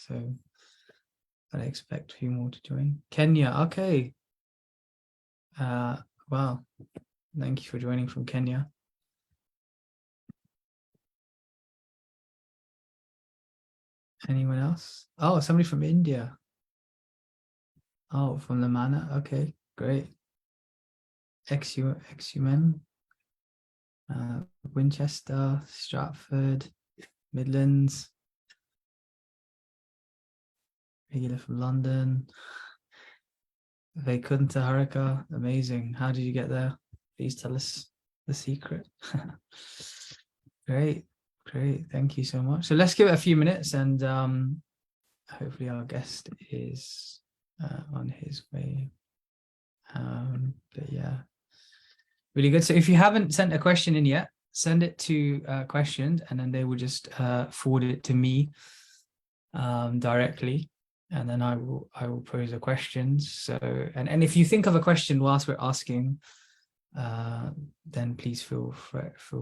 So I expect a few more to join. Kenya, okay. Wow. Thank you for joining from Kenya. Anyone else? Oh, somebody from India. Oh, from the Manor. Okay, great. Exumen, Winchester, Stratford, Midlands. Regular from London. Vaikunta Harika, amazing. How did you get there? Please tell us the secret. Great, great. Thank you so much. So let's give it a few minutes, and hopefully our guest is on his way. But yeah, really good. So if you haven't sent a question in yet, send it to questions, and then they will just forward it to me directly, and then I will pose the questions. So and if you think of a question whilst we're asking, then please feel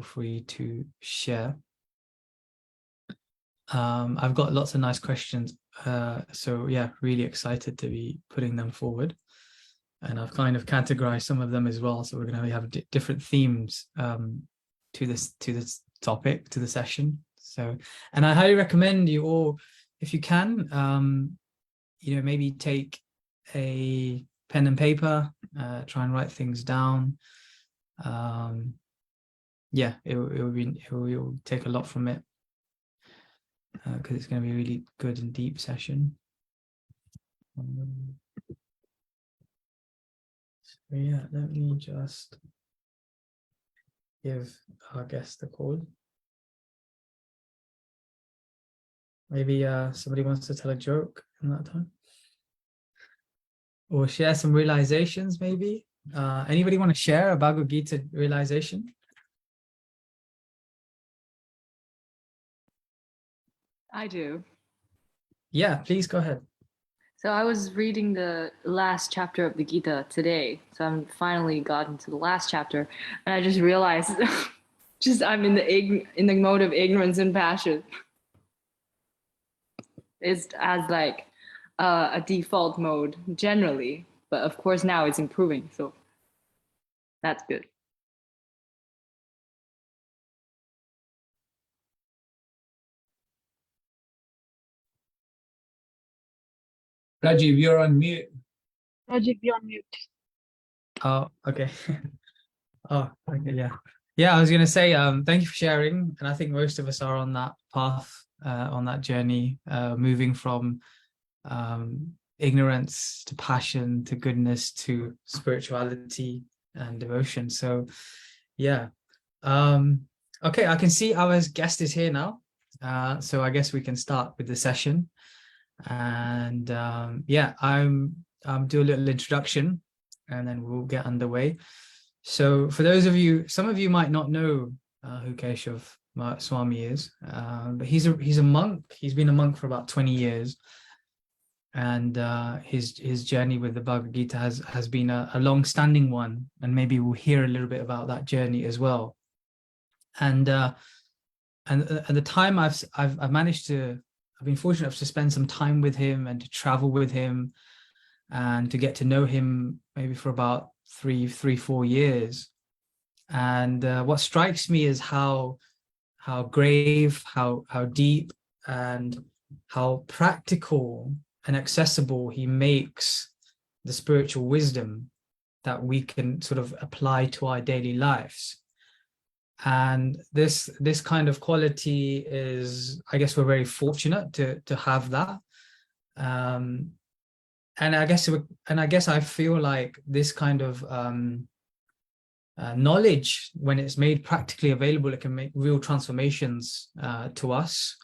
free to share. I've got lots of nice questions, so yeah, really excited to be putting them forward, and I've kind of categorized some of them as well, so we're going to have different themes to this topic, to the session. So, and I highly recommend you all, if you can, maybe take a pen and paper, try and write things down. Yeah, you'll take a lot from it, because it's going to be a really good and deep session. So yeah, let me just give our guest a call. Maybe somebody wants to tell a joke in that time, or share some realizations. Maybe anybody want to share a Bhagavad Gita realization? I do. Yeah, please go ahead. So I was reading the last chapter of the Gita today. So I'm finally gotten to the last chapter, and I just realized, I'm in the mode of ignorance and passion. It's as like a default mode generally, but of course now it's improving. So that's good. Rajiv, you're on mute. Rajiv, you're on mute. Oh, okay. Oh, okay, yeah. Yeah, I was going to say, thank you for sharing. And I think most of us are on that path, on that journey, moving from ignorance to passion to goodness to spirituality and devotion. So, yeah. Okay, I can see our guest is here now. So I guess we can start with the session. And yeah, I'm do a little introduction, and then we'll get underway. So for those of you, some of you might not know who Keshava Swami is, but he's a monk. He's been a monk for about 20 years, and his journey with the Bhagavad Gita has been a long-standing one, and maybe we'll hear a little bit about that journey as well. And at the time I've been fortunate enough to spend some time with him and to travel with him and to get to know him maybe for about 4 years. And what strikes me is how grave, how deep, and how practical and accessible he makes the spiritual wisdom that we can sort of apply to our daily lives. And this kind of quality is, I guess we're very fortunate to have that. And I guess I feel like this kind of knowledge, when it's made practically available, it can make real transformations to us.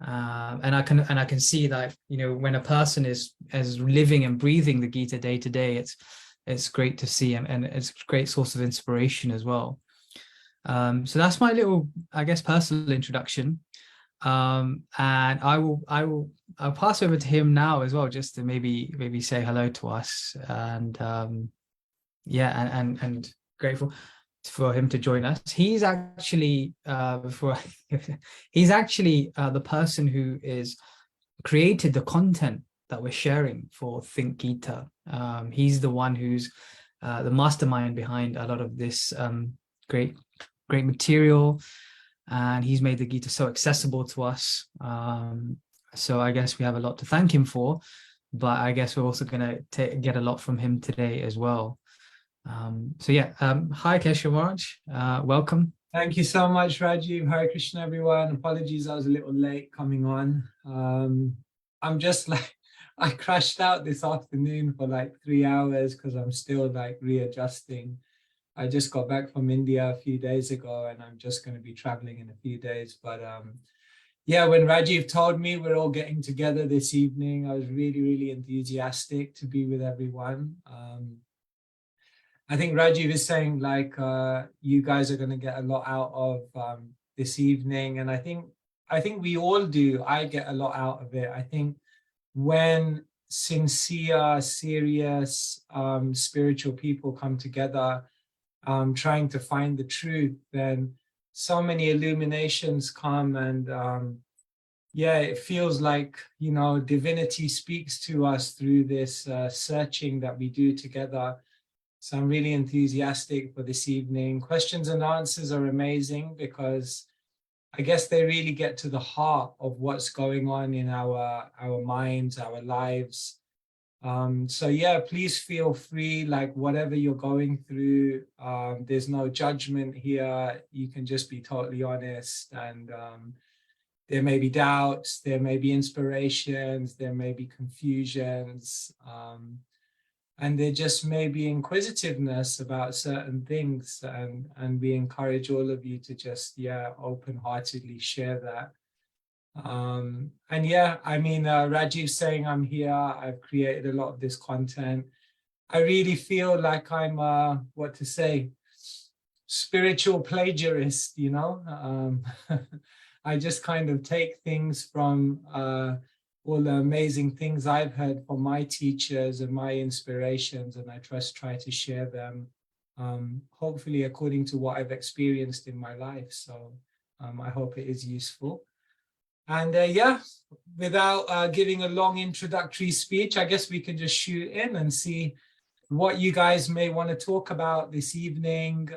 And I can see that, when a person is living and breathing the Gita day to day, it's great to see, and it's a great source of inspiration as well. So that's my little, I guess, personal introduction. And I'll pass over to him now as well, just to maybe say hello to us. And yeah, and grateful for him to join us. He's actually the person who is created the content that we're sharing for Think Gita. He's the one who's the mastermind behind a lot of this great material, and he's made the Gita so accessible to us. So I guess we have a lot to thank him for, but I guess we're also going to get a lot from him today as well. So yeah, hi Keshava, welcome. Thank you so much, Rajiv. Hare Krishna, everyone. Apologies, I was a little late coming on. I'm just like, I crashed out this afternoon for like 3 hours because I'm still like readjusting. I just got back from India a few days ago, and I'm just going to be traveling in a few days. But yeah, when Rajiv told me we're all getting together this evening, I was really, really enthusiastic to be with everyone. I think Rajiv is saying like you guys are going to get a lot out of this evening, and I think we all do. I get a lot out of it. I think when sincere, serious, spiritual people come together, trying to find the truth, then so many illuminations come, and yeah, it feels like, you know, divinity speaks to us through this searching that we do together. So I'm really enthusiastic for this evening. Questions and answers are amazing because I guess they really get to the heart of what's going on in our minds, our lives. So yeah, please feel free, like whatever you're going through, there's no judgment here. You can just be totally honest, and there may be doubts, there may be inspirations, there may be confusions, and there just may be inquisitiveness about certain things, and we encourage all of you to just, yeah, open-heartedly share that. And yeah, I mean, Rajiv saying I'm here, I've created a lot of this content. I really feel like I'm, what to say, spiritual plagiarist, you know? I just kind of take things from all the amazing things I've heard from my teachers and my inspirations, and I just try to share them, hopefully according to what I've experienced in my life. So I hope it is useful. And yeah, without giving a long introductory speech, I guess we can just shoot in and see what you guys may want to talk about this evening.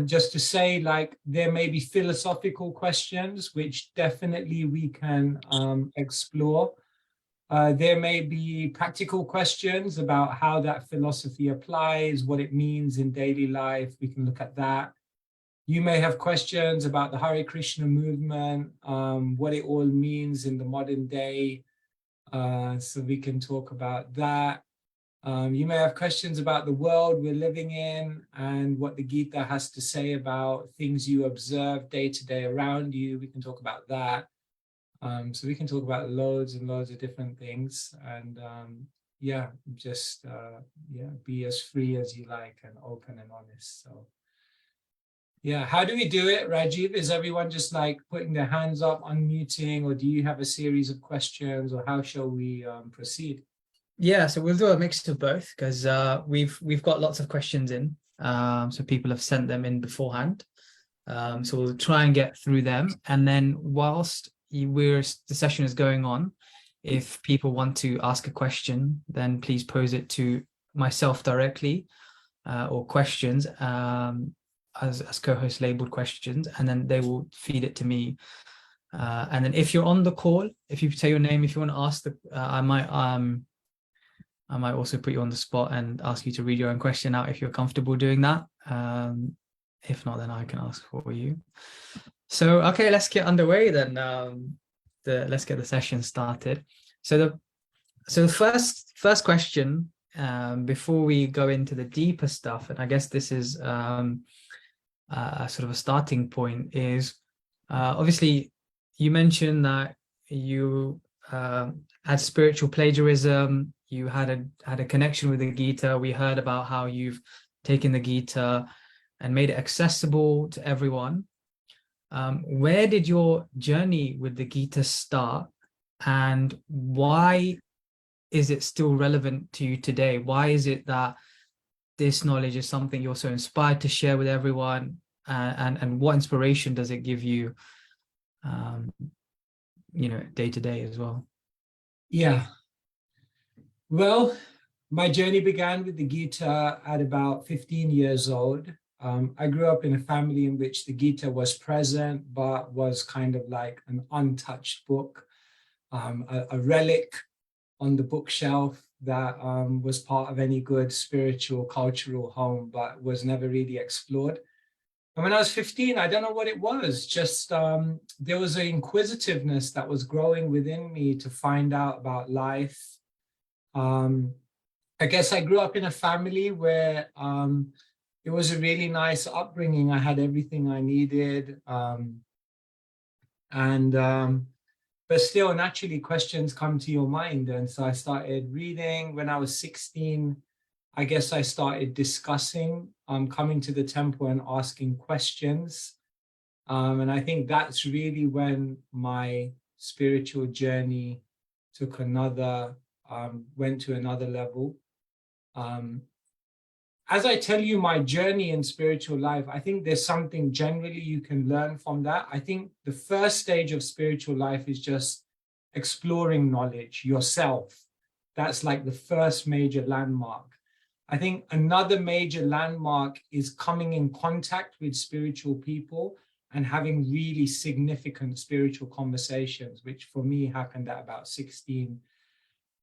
Just to say, like, there may be philosophical questions, which definitely we can explore. There may be practical questions about how that philosophy applies, what it means in daily life. We can look at that. You may have questions about the Hare Krishna movement, what it all means in the modern day. So we can talk about that. You may have questions about the world we're living in and what the Gita has to say about things you observe day to day around you. We can talk about that. So we can talk about loads and loads of different things. And yeah, just yeah, be as free as you like and open and honest. So yeah, how do we do it, Rajiv? Is everyone just like putting their hands up, unmuting, or do you have a series of questions, or how shall we proceed? Yeah, so we'll do a mix of both because we've got lots of questions in. So people have sent them in beforehand. So we'll try and get through them, and then whilst the session is going on, if people want to ask a question, then please pose it to myself directly, or questions as co-host labeled questions, and then they will feed it to me. And then if you're on the call, if you say your name, if you want to ask I might also put you on the spot and ask you to read your own question out if you're comfortable doing that. If not, then I can ask for you. So, okay, let's get underway then. Let's get the session started. So the first question, before we go into the deeper stuff, and I guess this is sort of a starting point, is obviously you mentioned that you had spiritual plagiarism. You had a connection with the Gita. We heard about how you've taken the Gita and made it accessible to everyone. Where did your journey with the Gita start, and why is it still relevant to you today? Why is it that this knowledge is something you're so inspired to share with everyone, and what inspiration does it give you? day to day as well? Yeah. Well, my journey began with the Gita at about 15 years old. I grew up in a family in which the Gita was present, but was kind of like an untouched book, a relic on the bookshelf that was part of any good spiritual, cultural home, but was never really explored. And when I was 15, I don't know what it was, just there was an inquisitiveness that was growing within me to find out about life. I guess I grew up in a family where it was a really nice upbringing. I had everything I needed. But still, naturally, questions come to your mind. And so I started reading. When I was 16, I guess I started discussing, coming to the temple and asking questions. And I think that's really when my spiritual journey took went to another level. As I tell you my journey in spiritual life, I think there's something generally you can learn from that. I think the first stage of spiritual life is just exploring knowledge yourself. That's like the first major landmark. I think another major landmark is coming in contact with spiritual people and having really significant spiritual conversations, which for me happened at about 16.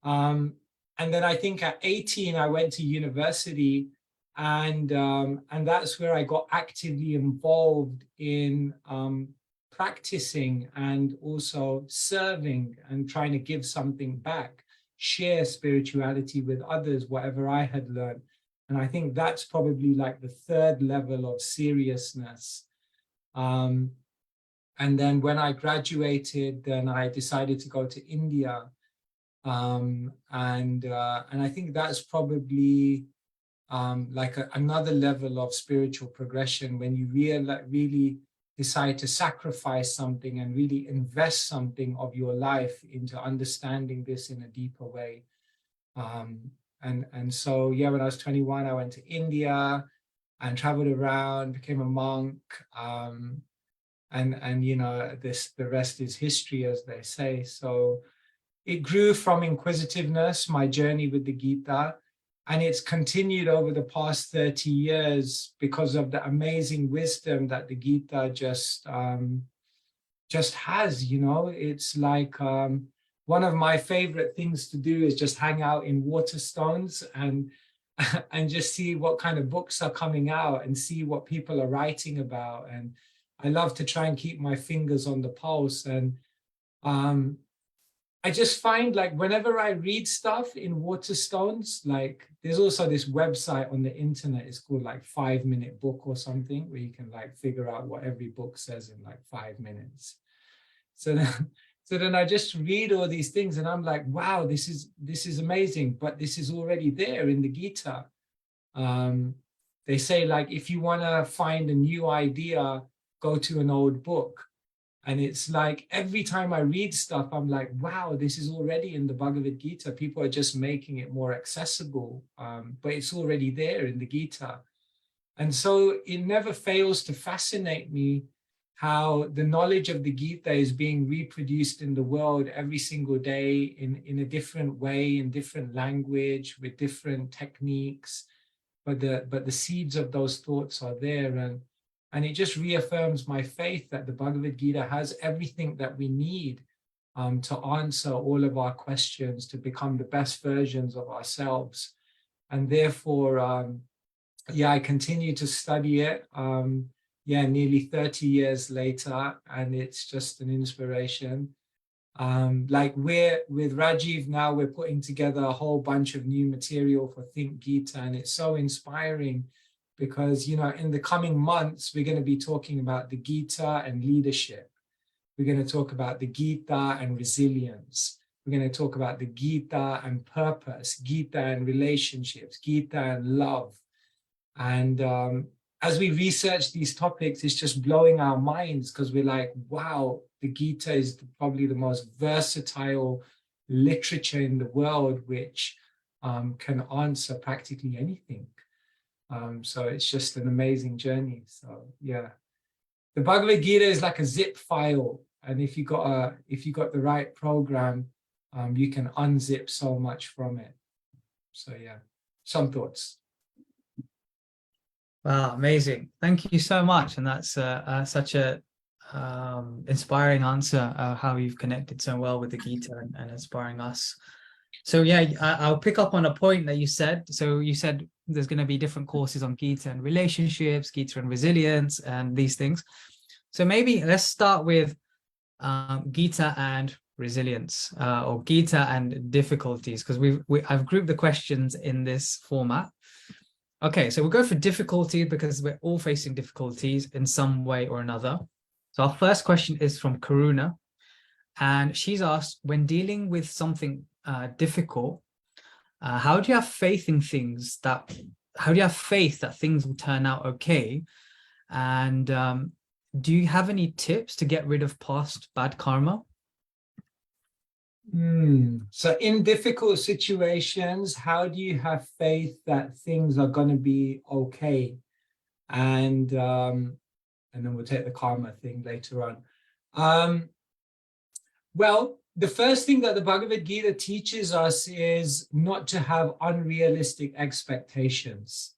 And then I think at 18, I went to university, and that's where I got actively involved in practicing and also serving and trying to give something back, share spirituality with others, whatever I had learned. And I think that's probably like the third level of seriousness. And then when I graduated, then I decided to go to India. And I think that's probably like another level of spiritual progression, when you really decide to sacrifice something and really invest something of your life into understanding this in a deeper way. And so, yeah, when I was 21, I went to India and traveled around, became a monk. And the rest is history, as they say. So it grew from inquisitiveness, my journey with the Gita, and it's continued over the past 30 years because of the amazing wisdom that the Gita just has. It's like one of my favorite things to do is just hang out in Waterstones and just see what kind of books are coming out and see what people are writing about. And I love to try and keep my fingers on the pulse. And I just find, like, whenever I read stuff in Waterstones, like there's also this website on the internet, it's called like 5-Minute Book or something, where you can like figure out what every book says in like 5 minutes. So then I just read all these things and I'm like, wow, this is amazing, but this is already there in the Gita. They say, like, if you want to find a new idea, go to an old book. And it's like every time I read stuff, I'm like, wow, this is already in the Bhagavad Gita. People are just making it more accessible, but it's already there in the Gita. And so it never fails to fascinate me how the knowledge of the Gita is being reproduced in the world every single day in a different way, in different language, with different techniques. But the seeds of those thoughts are there. And it just reaffirms my faith that the Bhagavad Gita has everything that we need to answer all of our questions, to become the best versions of ourselves. And therefore, I continue to study it, nearly 30 years later, and it's just an inspiration. Like with Rajiv now, we're putting together a whole bunch of new material for Think Gita, and it's so inspiring. Because, in the coming months, we're going to be talking about the Gita and leadership. We're going to talk about the Gita and resilience. We're going to talk about the Gita and purpose, Gita and relationships, Gita and love. And as we research these topics, it's just blowing our minds, because we're like, wow, the Gita is probably the most versatile literature in the world, which can answer practically anything. So it's just an amazing journey. So yeah, the Bhagavad Gita is like a zip file. And if you got the right program, you can unzip so much from it. So yeah, some thoughts. Wow, amazing. Thank you so much. And that's such a inspiring answer, how you've connected so well with the Gita and inspiring us. So yeah, I'll pick up on a point that you said. So you said there's going to be different courses on Gita and relationships, Gita and resilience, and these things. So maybe let's start with Gita and resilience, or Gita and difficulties, because I've grouped the questions in this format. Okay, so we'll go for difficulty because we're all facing difficulties in some way or another. So our first question is from Karuna, and she's asked, when dealing with something difficult, how do you have faith in things that, how do you have faith that things will turn out okay? And do you have any tips to get rid of past bad karma? So in difficult situations, how do you have faith that things are going to be okay? And then we'll take the karma thing later on. Well, the first thing that the Bhagavad Gita teaches us is not to have unrealistic expectations.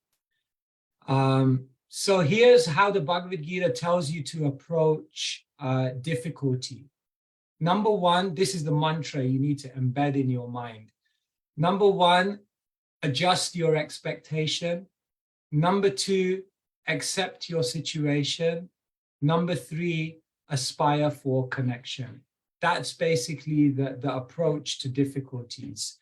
So here's how the Bhagavad Gita tells you to approach difficulty. Number one, this is the mantra you need to embed in your mind. Number one, adjust your expectation. Number two, accept your situation. Number three, aspire for connection. That's basically the approach to difficulties.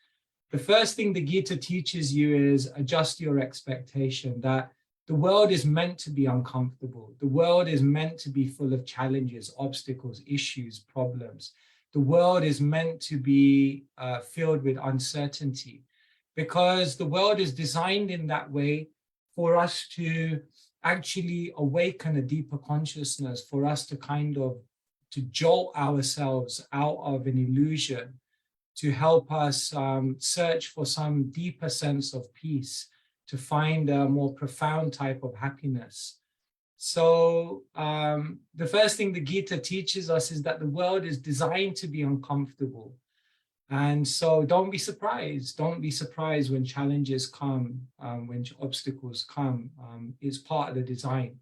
The first thing the Gita teaches you is adjust your expectation, that the world is meant to be uncomfortable. The world is meant to be full of challenges, obstacles, issues, problems. The world is meant to be filled with uncertainty, because the world is designed in that way for us to actually awaken a deeper consciousness, for us to kind of to jolt ourselves out of an illusion, to help us search for some deeper sense of peace, to find a more profound type of happiness. So the first thing the Gita teaches us is that the world is designed to be uncomfortable. And so don't be surprised. Don't be surprised when challenges come, when obstacles come. It's part of the design.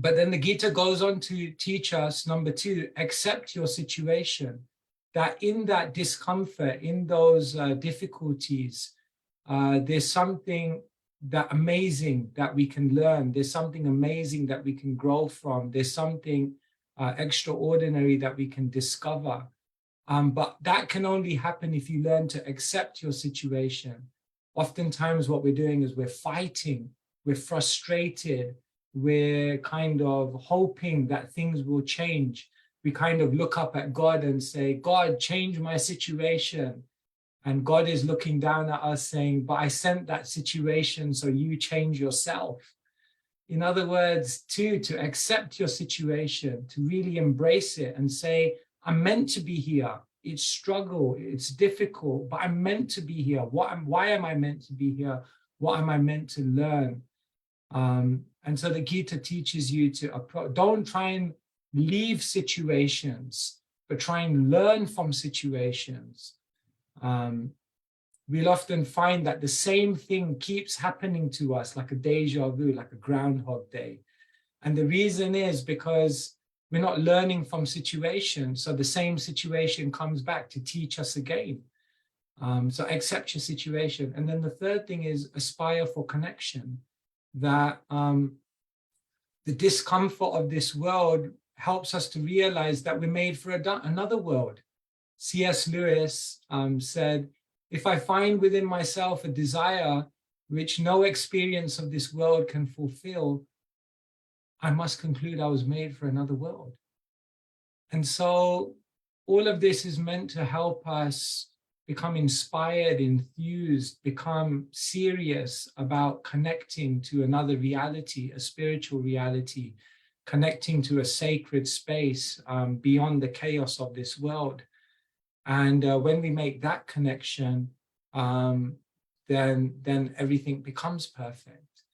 But then the Gita goes on to teach us, number two, accept your situation. That in that discomfort, in those difficulties, there's something that amazing that we can learn. There's something amazing that we can grow from. There's something extraordinary that we can discover. But that can only happen if you learn to accept your situation. Oftentimes what we're doing is we're fighting, we're frustrated, we're kind of hoping that things will change. We kind of look up at God and say, God, change my situation. And God is looking down at us saying, but I sent that situation so you change yourself. In other words, to accept your situation, to really embrace it and say, I'm meant to be here. It's struggle, it's difficult, but I'm meant to be here. Why am I meant to be here? What am I meant to learn? And so the Gita teaches you to don't try and leave situations, but try and learn from situations. We'll often find that the same thing keeps happening to us, like a deja vu, like a Groundhog Day. And the reason is because we're not learning from situations. So the same situation comes back to teach us again. So accept your situation. And then the third thing is aspire for connection. That the discomfort of this world helps us to realize that we're made for another world. C.S. Lewis said, if I find within myself a desire which no experience of this world can fulfill, I must conclude I was made for another world. And so all of this is meant to help us become inspired, enthused, become serious about connecting to another reality, a spiritual reality, connecting to a sacred space beyond the chaos of this world. And when we make that connection, then everything becomes perfect.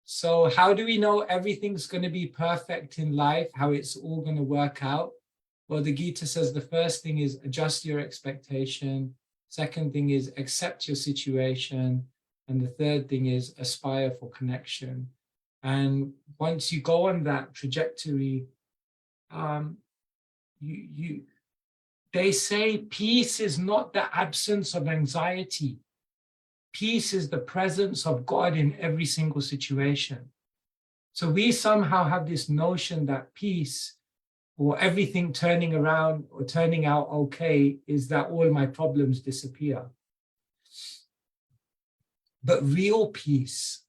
So how do we know everything's going to be perfect in life, how it's all going to work out? Well, the Gita says the first thing is adjust your expectation. Second thing is accept your situation. And the third thing is aspire for connection. And once you go on that trajectory, they say peace is not the absence of anxiety. Peace is the presence of God in every single situation. So we somehow have this notion that peace, or everything turning around or turning out okay, is that all my problems disappear. But real peace,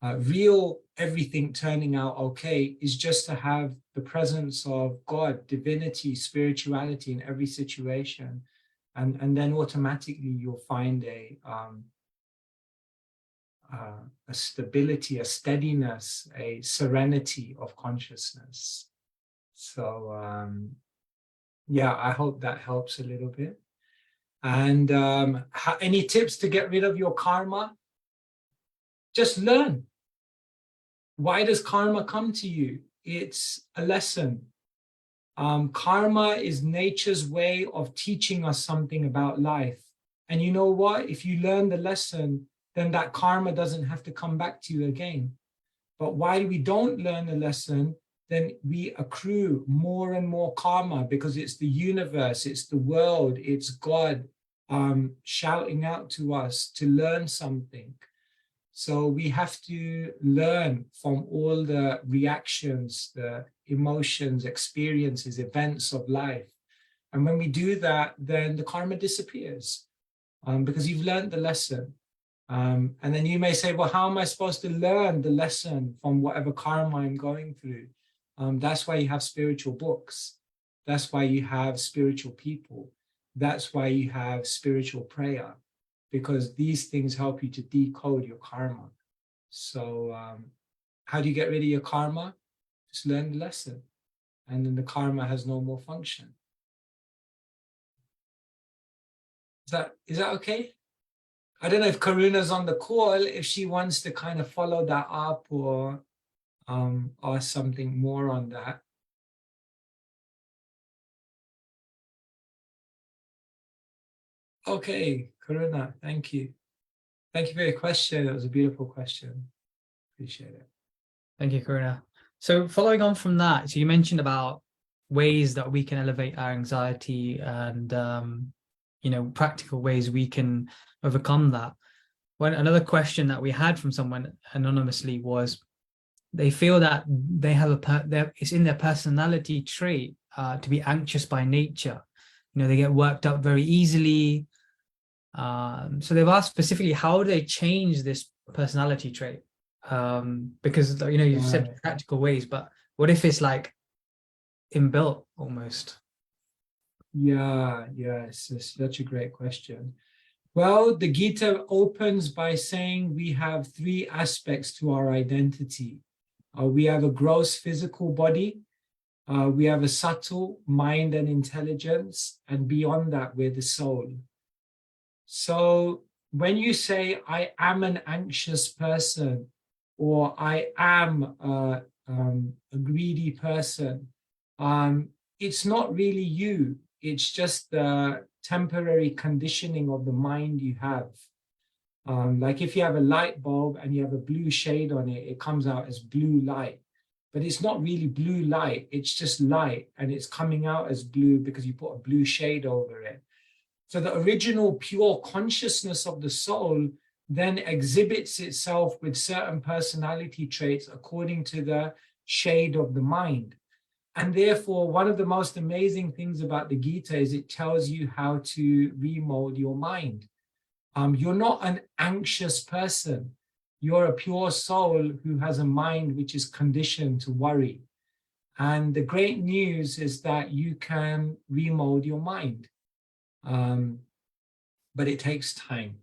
real everything turning out okay, is just to have the presence of God, divinity, spirituality in every situation. And then automatically you'll find a stability, a steadiness, a serenity of consciousness. So yeah, I hope that helps a little bit. And any tips to get rid of your karma? Just learn. Why does karma come to you? It's a lesson. Karma is nature's way of teaching us something about life. And you know what? If you learn the lesson, then that karma doesn't have to come back to you again. But while we don't learn the lesson, then we accrue more and more karma, because it's the universe, it's the world, it's God shouting out to us to learn something. So we have to learn from all the reactions, the emotions, experiences, events of life. And when we do that, then the karma disappears because you've learned the lesson. And then you may say, well, how am I supposed to learn the lesson from whatever karma I'm going through? That's why you have spiritual books. That's why you have spiritual people. That's why you have spiritual prayer, because these things help you to decode your karma. So how do you get rid of your karma? Just learn the lesson, and then the karma has no more function. Is that okay? I don't know if Karuna's on the call, if she wants to kind of follow that up or ask something more on that. Okay, Karuna, thank you. Thank you for your question. It was a beautiful question. Appreciate it. Thank you, Karuna. So following on from that, so you mentioned about ways that we can elevate our anxiety and, practical ways we can overcome that. Another question that we had from someone anonymously was, they feel that they have it's in their personality trait to be anxious by nature. They get worked up very easily. So they've asked specifically, how do they change this personality trait? Because you've said practical ways, but what if it's like inbuilt almost? Yeah, it's such a great question. Well, the Gita opens by saying we have three aspects to our identity. We have a gross physical body, we have a subtle mind and intelligence, and beyond that, we're the soul. So when you say, I am an anxious person, or I am a greedy person, it's not really you. It's just the temporary conditioning of the mind you have. Like if you have a light bulb and you have a blue shade on it, it comes out as blue light. But it's not really blue light, it's just light, and it's coming out as blue because you put a blue shade over it. So the original pure consciousness of the soul then exhibits itself with certain personality traits according to the shade of the mind. And therefore, one of the most amazing things about the Gita is it tells you how to remold your mind. You're not an anxious person. You're a pure soul who has a mind which is conditioned to worry. And the great news is that you can remold your mind. But it takes time.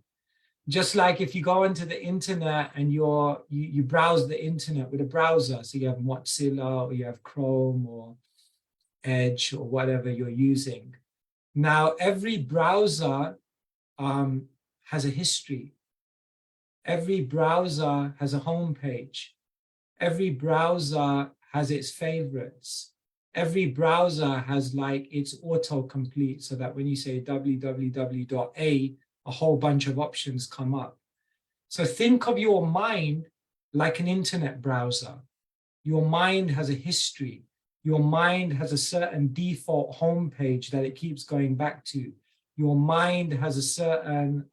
Just like if you go into the internet and you browse the internet with a browser, so you have Mozilla or you have Chrome or Edge or whatever you're using. Now, every browser has a history. Every browser has a home page. Every browser has its favorites. Every browser has like its autocomplete, so that when you say www.a, a whole bunch of options come up. So think of your mind like an internet browser. Your mind has a history. Your mind has a certain default homepage that it keeps going back to. Your mind has a certain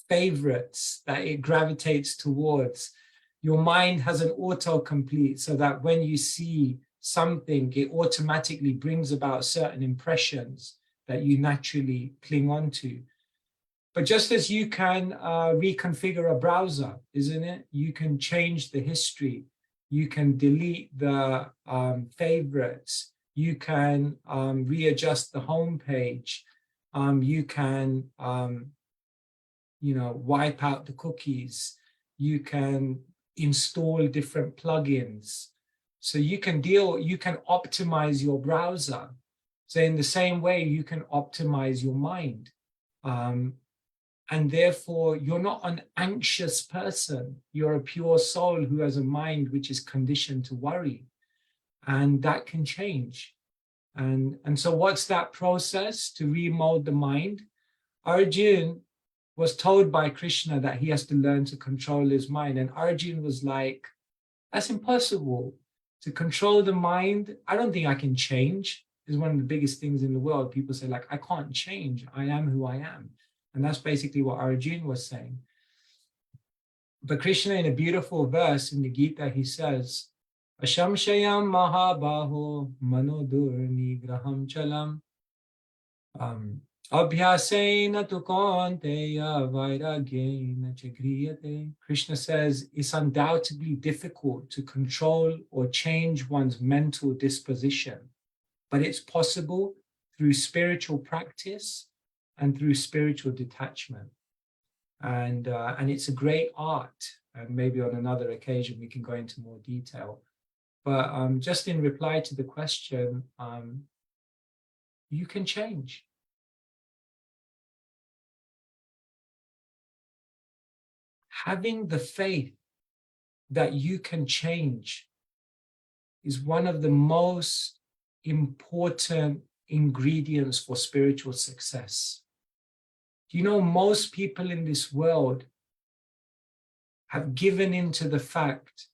favorites that it gravitates towards. Your mind has an autocomplete, so that when you see something, it automatically brings about certain impressions that you naturally cling on to. But just as you can reconfigure a browser, isn't it? You can change the history. You can delete the favorites. You can readjust the home page. You can, wipe out the cookies. You can install different plugins. So you can optimize your browser. So in the same way, you can optimize your mind. And therefore, you're not an anxious person. You're a pure soul who has a mind which is conditioned to worry. And that can change. And so what's that process to remold the mind? Arjun was told by Krishna that he has to learn to control his mind. And Arjun was like, that's impossible. To control the mind, I don't think I can change. Is one of the biggest things in the world. People say, like, I can't change. I am who I am. And that's basically what Arjun was saying. But Krishna, in a beautiful verse in the Gita, he says, Ashamshayam mahabaho manodur nigraham chalam abhyasena tu konteya vairagyena chagriyate. Krishna says it's undoubtedly difficult to control or change one's mental disposition, but it's possible through spiritual practice and through spiritual detachment. And it's a great art. And maybe on another occasion, we can go into more detail. But just in reply to the question, you can change. Having the faith that you can change is one of the most important ingredients for spiritual success. You know, most people in this world have given into the fact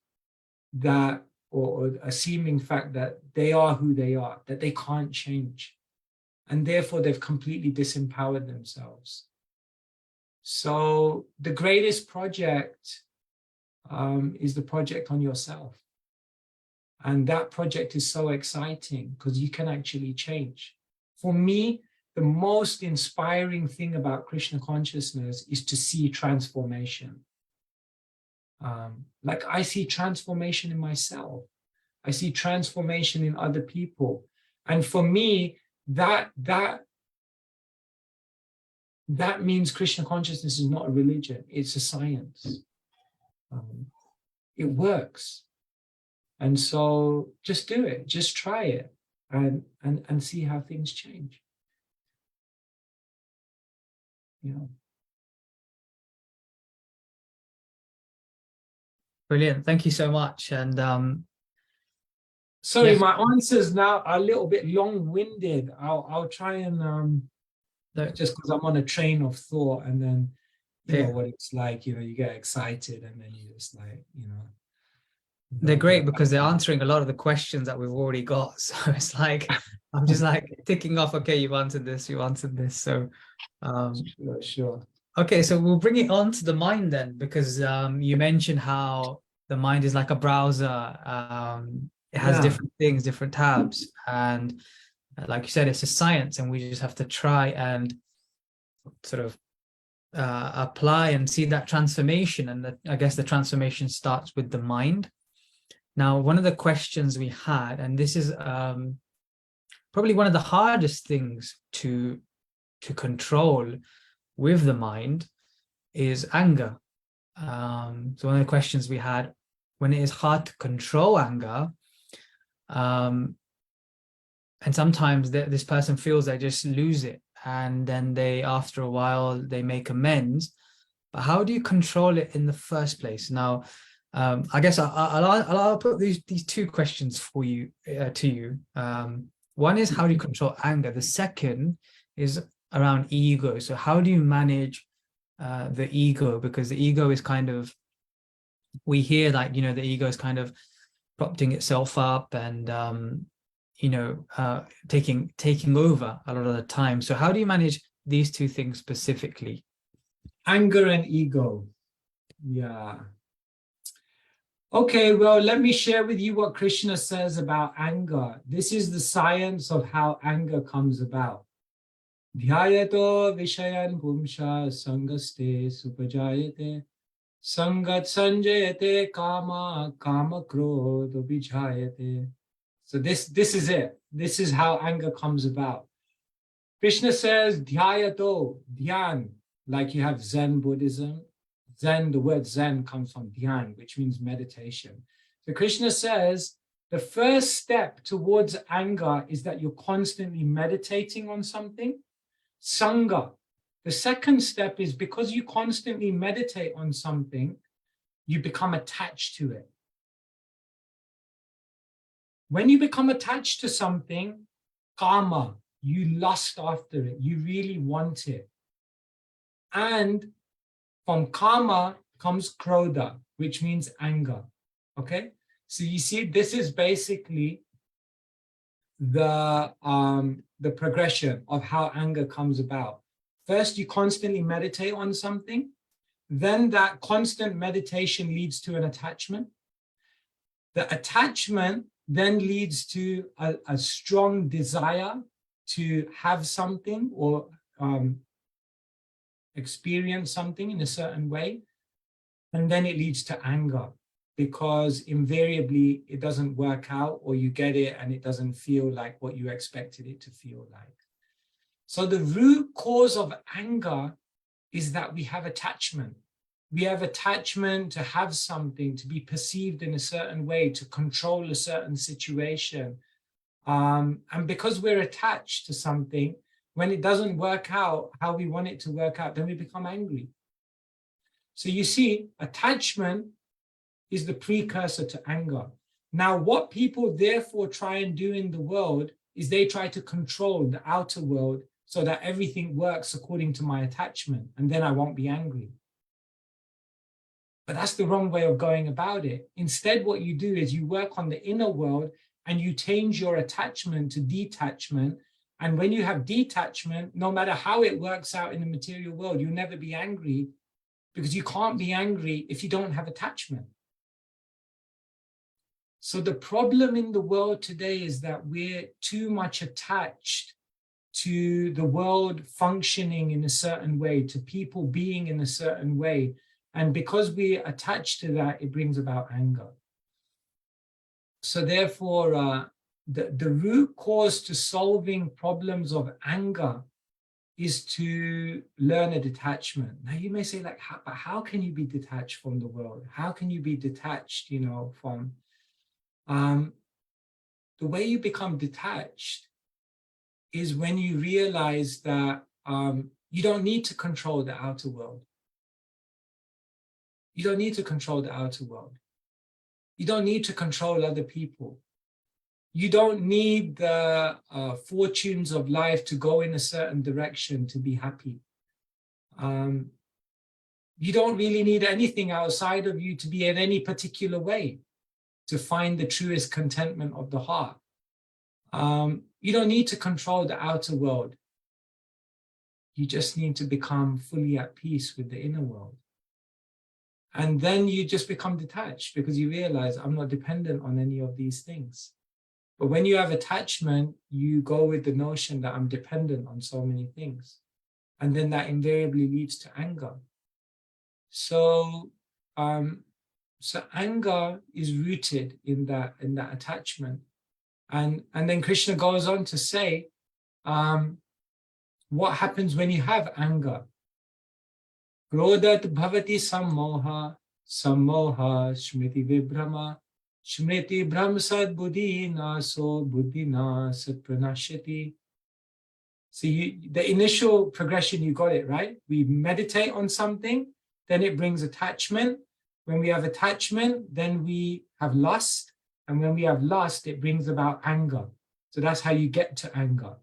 that, or a seeming fact that they are who they are, that they can't change. And therefore, they've completely disempowered themselves. So the greatest project is the project on yourself. And that project is so exciting because you can actually change. For me, the most inspiring thing about Krishna consciousness is to see transformation. Like I see transformation in myself. I see transformation in other people. And for me, that means Krishna consciousness is not a religion, it's a science. It works. And so just do it, just try it and see how things change. Yeah. Brilliant. Thank you so much. And sorry, yes. my answers now are a little bit long-winded. I'll try and just because I'm on a train of thought, and then you know what it's like, you get excited and then you just like, they're great because they're answering a lot of the questions that we've already got. So it's like, I'm just like ticking off, okay, you've answered this, you answered this. So sure. Okay, so we'll bring it on to the mind then, because you mentioned how the mind is like a browser. It has different things, different tabs. And like you said, it's a science, and we just have to try and sort of apply and see that transformation. And I guess the transformation starts with the mind. Now, one of the questions we had, and this is probably one of the hardest things to control with the mind, is anger. So one of the questions we had, when it is hard to control anger, and sometimes this person feels they just lose it, and then they, after a while, they make amends, but how do you control it in the first place? Now, I guess I'll put these two questions for you to you. One is, how do you control anger? The second is around ego. So how do you manage the ego? Because the ego is kind of, we hear like, the ego is kind of propping itself up and taking over a lot of the time. So how do you manage these two things specifically? Anger and ego. Yeah. Okay, well, let me share with you what Krishna says about anger. This is the science of how anger comes about. Dhyayato vishayan pumsha sangaste supajayate sangat sanjayate kama kama krodha vijayate. So this is it. This is how anger comes about. Krishna says dhyayato, dhyan, like you have Zen Buddhism. Zen, the word Zen comes from dhyan, which means meditation. So Krishna says the first step towards anger is that you're constantly meditating on something. Sangha. The second step is, because you constantly meditate on something, you become attached to it. When you become attached to something, kama, you lust after it, you really want it. And from kama comes krodha, which means anger. Okay? So you see, this is basically the progression of how anger comes about. First, you constantly meditate on something. Then that constant meditation leads to an attachment. The attachment then leads to a strong desire to have something or experience something in a certain way. And then it leads to anger, because invariably it doesn't work out, or you get it and it doesn't feel like what you expected it to feel like. So the root cause of anger is that we have attachment. We have attachment to have something, to be perceived in a certain way, to control a certain situation. And because we're attached to something, when it doesn't work out how we want it to work out, then we become angry. So you see, attachment is the precursor to anger. Now, what people therefore try and do in the world is they try to control the outer world so that everything works according to my attachment, and then I won't be angry. But that's the wrong way of going about it. Instead, what you do is you work on the inner world and you change your attachment to detachment. And when you have detachment, no matter how it works out in the material world, you'll never be angry, because you can't be angry if you don't have attachment. So the problem in the world today is that we're too much attached to the world functioning in a certain way, to people being in a certain way. And because we're attached to that, it brings about anger. So therefore, the root cause to solving problems of anger is to learn a detachment. Now you may say, like, how can you be detached from the world? How can you be detached, from... The way you become detached is when you realize that you don't need to control the outer world. You don't need to control the outer world. You don't need to control other people. You don't need the fortunes of life to go in a certain direction to be happy. You don't really need anything outside of you to be in any particular way to find the truest contentment of the heart. You don't need to control the outer world. You just need to become fully at peace with the inner world. And then you just become detached, because you realize, I'm not dependent on any of these things. But when you have attachment, you go with the notion that I'm dependent on so many things. And then that invariably leads to anger. So anger is rooted in that attachment. And then Krishna goes on to say, what happens when you have anger? Krodhat bhavati sammoha, sammoha smriti vibhrama, smriti bhramsad buddhi naso buddhi nasat pranashyati. So the initial progression, you got it, right? We meditate on something, then it brings attachment. When we have attachment, then we have lust. And when we have lust, it brings about anger. So that's how you get to anger.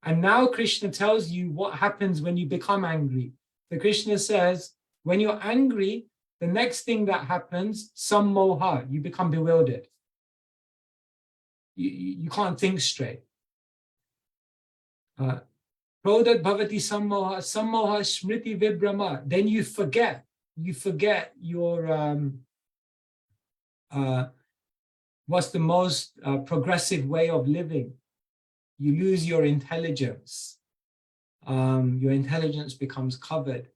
And now Krishna tells you what happens when you become angry. The Krishna says, when you're angry, the next thing that happens, sammoha, you become bewildered. You can't think straight. Prodhat bhavati sammoha, sammoha smriti vibrama. Then you forget your, what's the most progressive way of living. You lose your intelligence. Your intelligence becomes covered.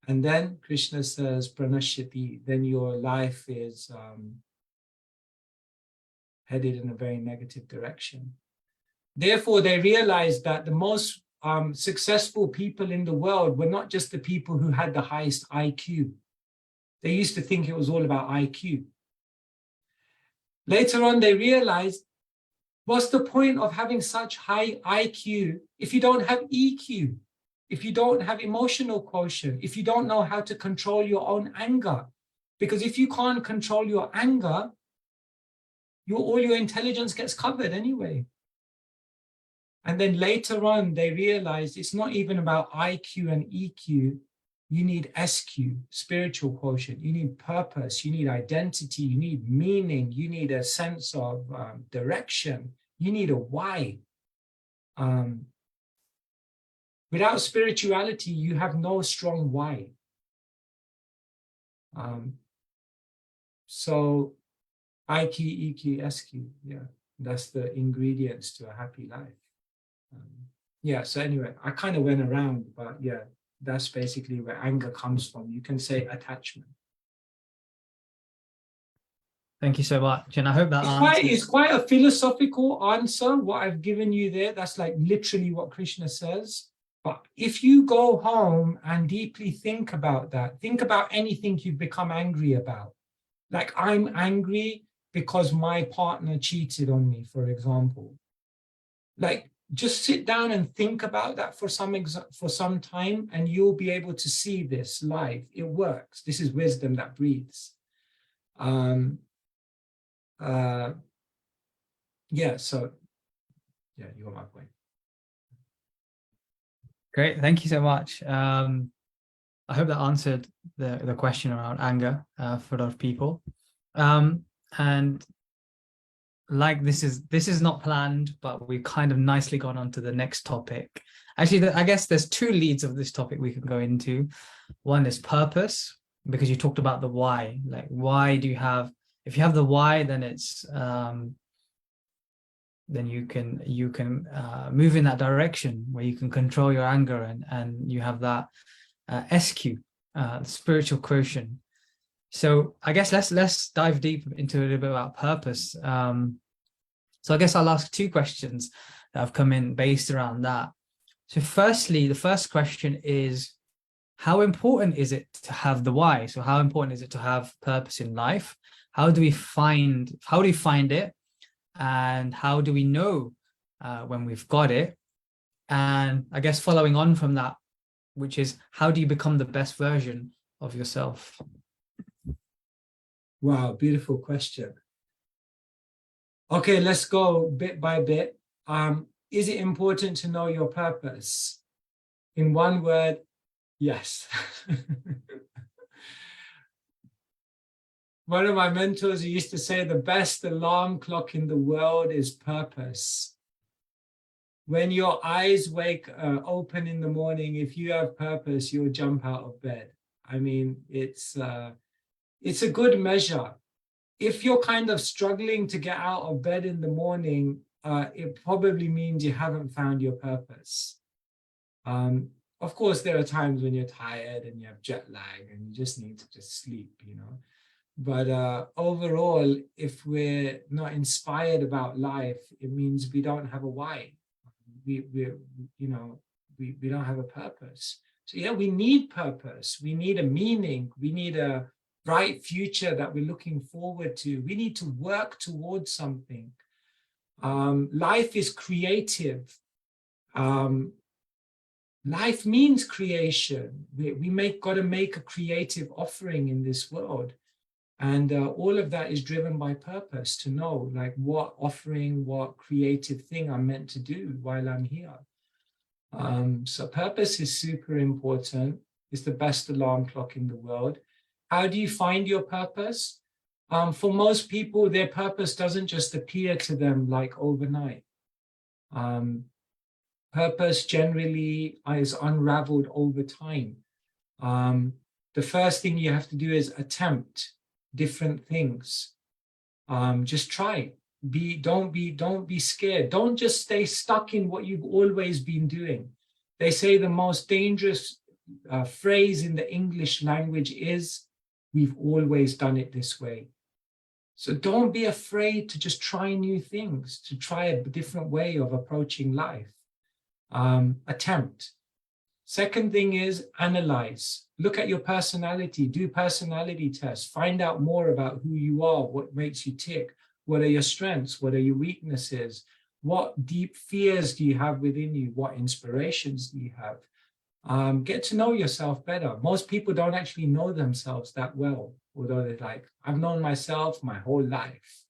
And then Krishna says, pranashyati, then your life is headed in a very negative direction. Therefore, they realized that the most successful people in the world were not just the people who had the highest IQ. They used to think it was all about IQ. Later on, they realized, what's the point of having such high IQ if you don't have EQ? If you don't have emotional quotient, if you don't know how to control your own anger? Because if you can't control your anger, all your intelligence gets covered anyway. And then later on, they realized it's not even about IQ and EQ. You need SQ, spiritual quotient. You need purpose. You need identity. You need meaning. You need a sense of direction. You need a why. Without spirituality, you have no strong why. So IQ, EQ, SQ, yeah, that's the ingredients to a happy life. Yeah, so anyway, I kind of went around, but yeah, that's basically where anger comes from. You can say attachment. Thank you so much. And I hope that it's quite a philosophical answer, what I've given you there. That's like literally what Krishna says. But if you go home and deeply think about that, think about anything you've become angry about. Like, I'm angry because my partner cheated on me, for example. Like, just sit down and think about that for some time, and you'll be able to see this live. It works. This is wisdom that breathes. Yeah, so yeah, you got my point. Great, thank you so much. I hope that answered the question around anger for a lot of people. And like this is not planned, but we've kind of nicely gone on to the next topic. Actually, I guess there's two leads of this topic we can go into. One is purpose, because you talked about the why. Like, why do you have? If you have the why, then it's then you can move in that direction where you can control your anger, and you have that SQ, spiritual quotient. So I guess let's dive deep into a little bit about purpose. So I guess I'll ask two questions that have come in based around that. So firstly, the first question is, how important is it to have the why? So how important is it to have purpose in life? How do we find it? And how do we know when we've got it? And I guess following on from that, which is, how do you become the best version of yourself? Wow, beautiful question. Okay, let's go bit by bit. Is it important to know your purpose? In one word, yes. One of my mentors used to say, the best alarm clock in the world is purpose. When your eyes open in the morning, if you have purpose, you'll jump out of bed. I mean, it's a good measure. If you're kind of struggling to get out of bed in the morning, it probably means you haven't found your purpose. Of course, there are times when you're tired and you have jet lag and you just need to just sleep, you know. But overall, if we're not inspired about life, it means we don't have a why. We don't have a purpose. So yeah, we need purpose. We need a meaning. We need a bright future that we're looking forward to. We need to work towards something. Life is creative. Life means creation. We got to make a creative offering in this world. And all of that is driven by purpose, to know like what offering, what creative thing I'm meant to do while I'm here. So purpose is super important. It's the best alarm clock in the world. How do you find your purpose? For most people, their purpose doesn't just appear to them like overnight. Purpose generally is unraveled over time. The first thing you have to do is attempt different things. Just try. Don't be scared. Don't just stay stuck in what you've always been doing. They say the most dangerous phrase in the English language is, we've always done it this way. So don't be afraid to just try new things, to try a different way of approaching life. Attempt. Second thing is analyze. Look at your personality, do personality tests, find out more about who you are, what makes you tick, what are your strengths, what are your weaknesses, what deep fears do you have within you, what inspirations do you have. Get to know yourself better. Most people don't actually know themselves that well, although they're like, I've known myself my whole life,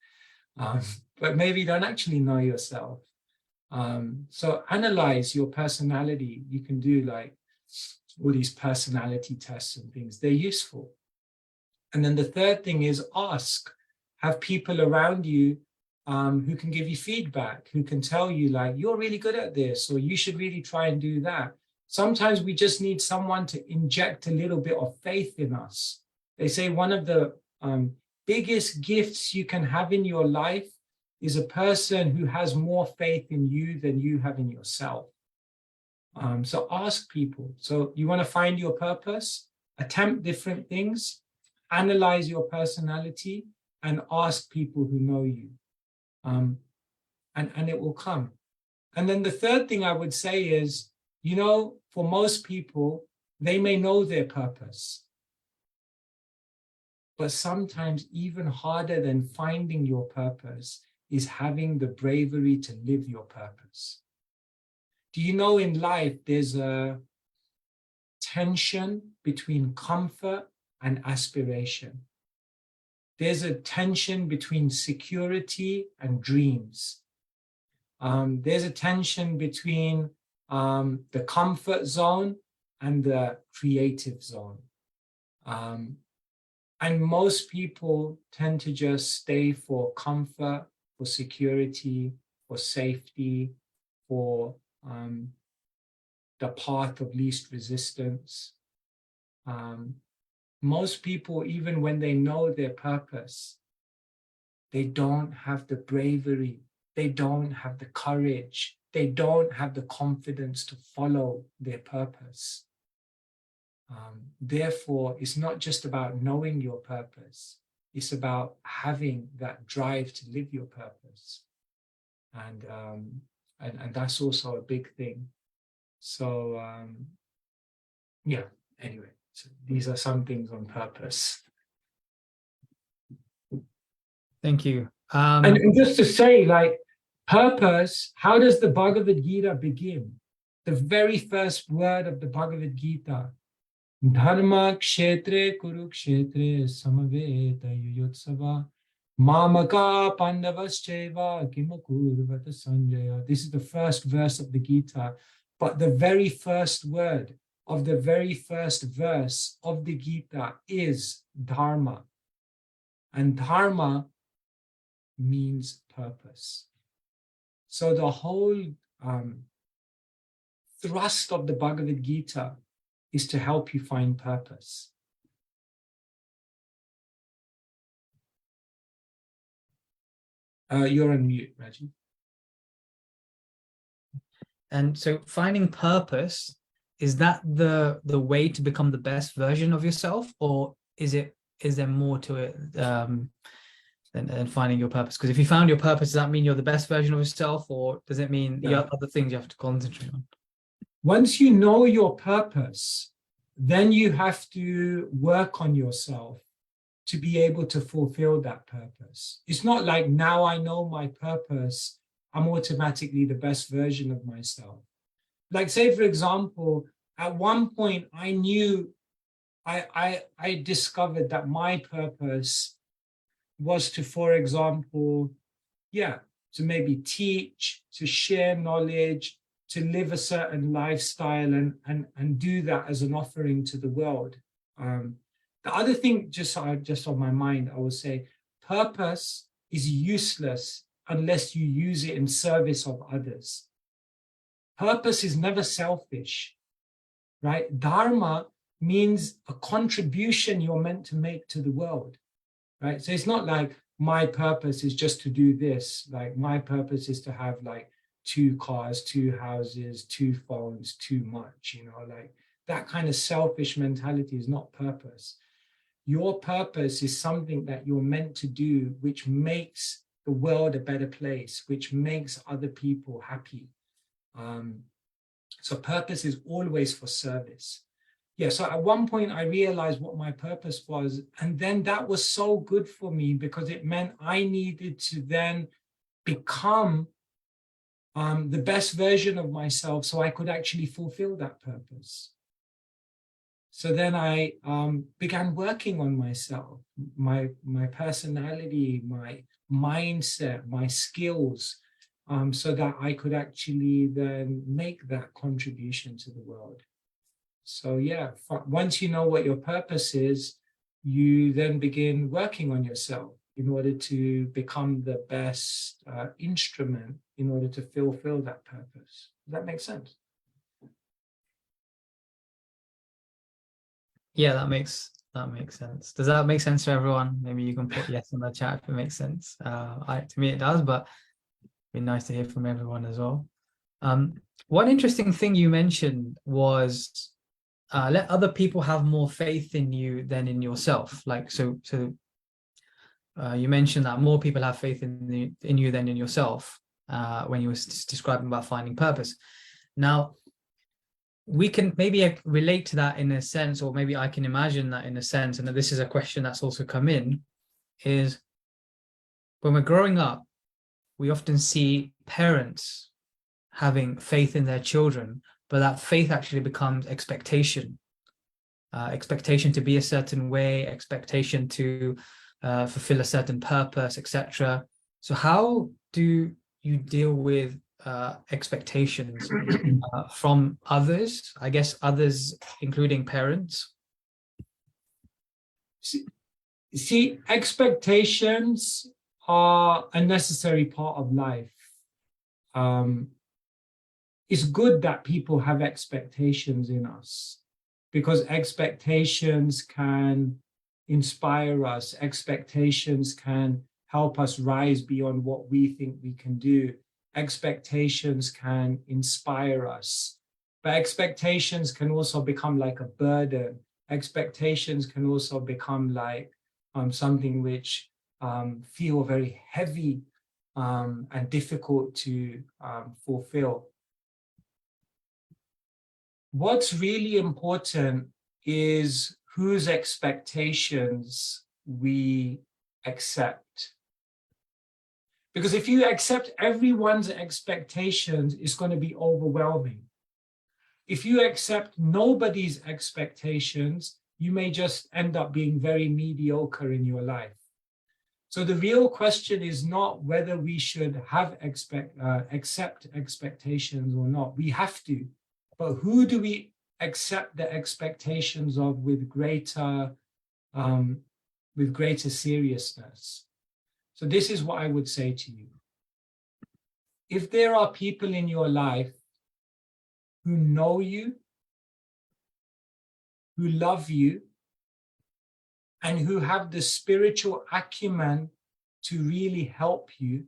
but maybe you don't actually know yourself. So analyze your personality. You can do like all these personality tests and things. They're useful. And then the third thing is ask. Have people around you who can give you feedback, who can tell you like, you're really good at this, or you should really try and do that. Sometimes we just need someone to inject a little bit of faith in us. They say one of the biggest gifts you can have in your life is a person who has more faith in you than you have in yourself. So ask people. So you want to find your purpose, attempt different things, analyze your personality, and ask people who know you. And it will come. And then the third thing I would say is, you know, for most people, they may know their purpose. But sometimes even harder than finding your purpose is having the bravery to live your purpose. Do you know in life there's a tension between comfort and aspiration? There's a tension between security and dreams. There's a tension between the comfort zone and the creative zone. And most people tend to just stay for comfort, for security, for safety, for the path of least resistance. Most people, even when they know their purpose, they don't have the bravery, they don't have the courage, they don't have the confidence to follow their purpose. Therefore, it's not just about knowing your purpose, it's about having that drive to live your purpose. And that's also a big thing. So, yeah, anyway, so these are some things on purpose. Thank you. And just to say, like, purpose, how does the Bhagavad Gita begin? The very first word of the Bhagavad Gita, Dharma kshetre kurukshetre samaveta yuyotsava mamaka pandavascheva kimakurvata sanjaya. This is the first verse of the Gita, but the very first word of the very first verse of the Gita is Dharma. And Dharma means purpose. So the whole thrust of the Bhagavad Gita is to help you find purpose. You're on mute, Rajiv. And so finding purpose, is that the way to become the best version of yourself, or is there more to it than finding your purpose? Because if you found your purpose, does that mean you're the best version of yourself, or does it mean you have other things you have to concentrate on? Once you know your purpose, then you have to work on yourself to be able to fulfill that purpose. It's not like now I know my purpose, I'm automatically the best version of myself. like say, for example, at one point I knew, I discovered that my purpose was to, for example, yeah, to maybe teach, to share knowledge, to live a certain lifestyle and do that as an offering to the world. The other thing, just on my mind, I would say, purpose is useless unless you use it in service of others. Purpose is never selfish, right? Dharma means a contribution you're meant to make to the world, right? So it's not like my purpose is just to do this. Like my purpose is to have like 2 cars, 2 houses, 2 phones, too much, like that kind of selfish mentality is not purpose. Your purpose is something that you're meant to do, which makes the world a better place, which makes other people happy. So purpose is always for service. Yeah, so at one point I realized what my purpose was, and then that was so good for me because it meant I needed to then become the best version of myself so I could actually fulfill that purpose. So then I began working on myself, my personality, my mindset, my skills, so that I could actually then make that contribution to the world. So yeah, once you know what your purpose is, you then begin working on yourself in order to become the best instrument in order to fulfill that purpose. Does that make sense? Yeah, that makes sense. Does that make sense to everyone? Maybe you can put yes in the chat if it makes sense. To me it does, but it'd be nice to hear from everyone as well. One interesting thing you mentioned was let other people have more faith in you than in yourself. Like so you mentioned that more people have faith in you than in yourself when you were describing about finding purpose. Now, we can maybe relate to that in a sense, or maybe I can imagine that in a sense, and this is a question that's also come in, is when we're growing up, we often see parents having faith in their children, but that faith actually becomes expectation. Expectation to be a certain way, expectation to fulfill a certain purpose, etc. So how do you deal with expectations from others? I guess others, including parents. See, expectations are a necessary part of life. It's good that people have expectations in us because expectations can inspire us. Expectations can help us rise beyond what we think we can do. Expectations can inspire us, but expectations can also become like a burden. Expectations can also become like something which feel very heavy and difficult to fulfill. What's really important is whose expectations we accept. Because if you accept everyone's expectations, it's going to be overwhelming. If you accept nobody's expectations, you may just end up being very mediocre in your life. So the real question is not whether we should have accept expectations or not. We have to. But who do we accept the expectations of with greater seriousness? So this is what I would say to you. If there are people in your life who know you, who love you, and who have the spiritual acumen to really help you,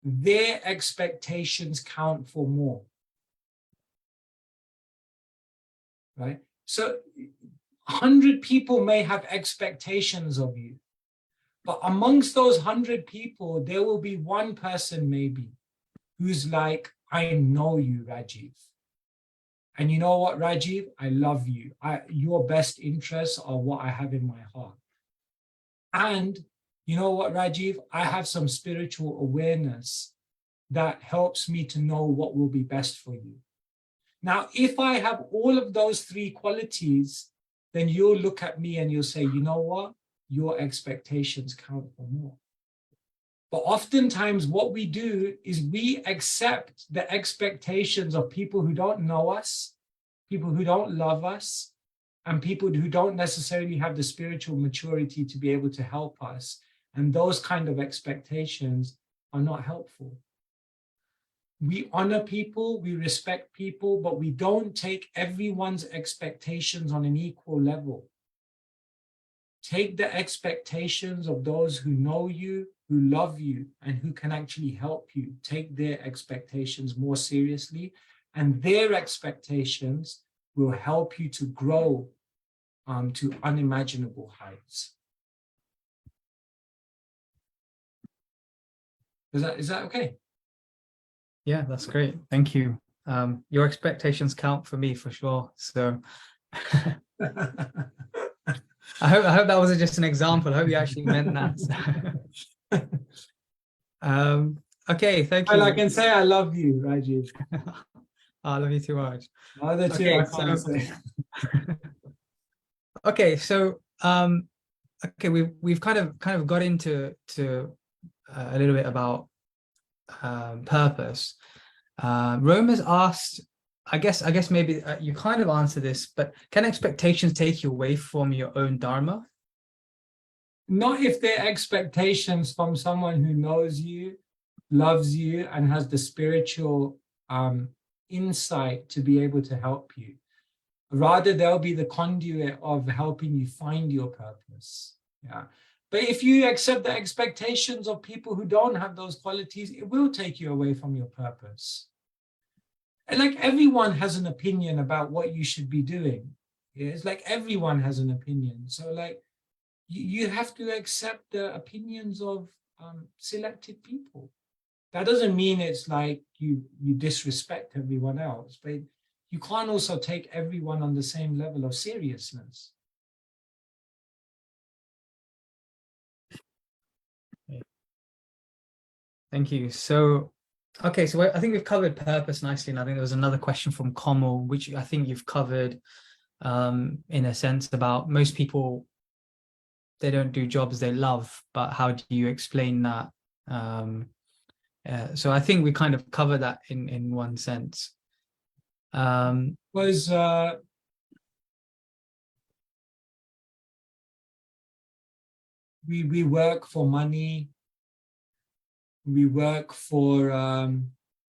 their expectations count for more. Right? So 100 people may have expectations of you, but amongst those 100 people, there will be one person maybe who's like, I know you, Rajiv. And you know what, Rajiv? I love you. Your best interests are what I have in my heart. And you know what, Rajiv? I have some spiritual awareness that helps me to know what will be best for you. Now, if I have all of those three qualities, then you'll look at me and you'll say, you know what? Your expectations count for more. But oftentimes what we do is we accept the expectations of people who don't know us, people who don't love us, and people who don't necessarily have the spiritual maturity to be able to help us. And those kind of expectations are not helpful. We honor people, we respect people, but we don't take everyone's expectations on an equal level. Take the expectations of those who know you, who love you, and who can actually help you. Take their expectations more seriously, and their expectations will help you to grow to unimaginable heights. Is that okay? Yeah, that's great. Thank you. Your expectations count for me for sure. So I hope that wasn't just an example. I hope you actually meant that. Okay, thank you. Well, I can say I love you, Rajiv. I love you too much. The other two Okay, I can't say. Okay, so okay, we've kind of got into a little bit about purpose. Rome has asked, I guess maybe you kind of answer this, but can expectations take you away from your own dharma? Not if they're expectations from someone who knows you, loves you, and has the spiritual insight to be able to help you. Rather, they'll be the conduit of helping you find your purpose. Yeah. But if you accept the expectations of people who don't have those qualities, it will take you away from your purpose. And like everyone has an opinion about what you should be doing. It's like everyone has an opinion. So like you have to accept the opinions of selected people. That doesn't mean it's like you disrespect everyone else, but you can't also take everyone on the same level of seriousness. Thank you. So, okay, so I think we've covered purpose nicely, and I think there was another question from Komal, which I think you've covered in a sense about most people, they don't do jobs they love, but how do you explain that? So I think we kind of cover that in one sense. We work for money. We work for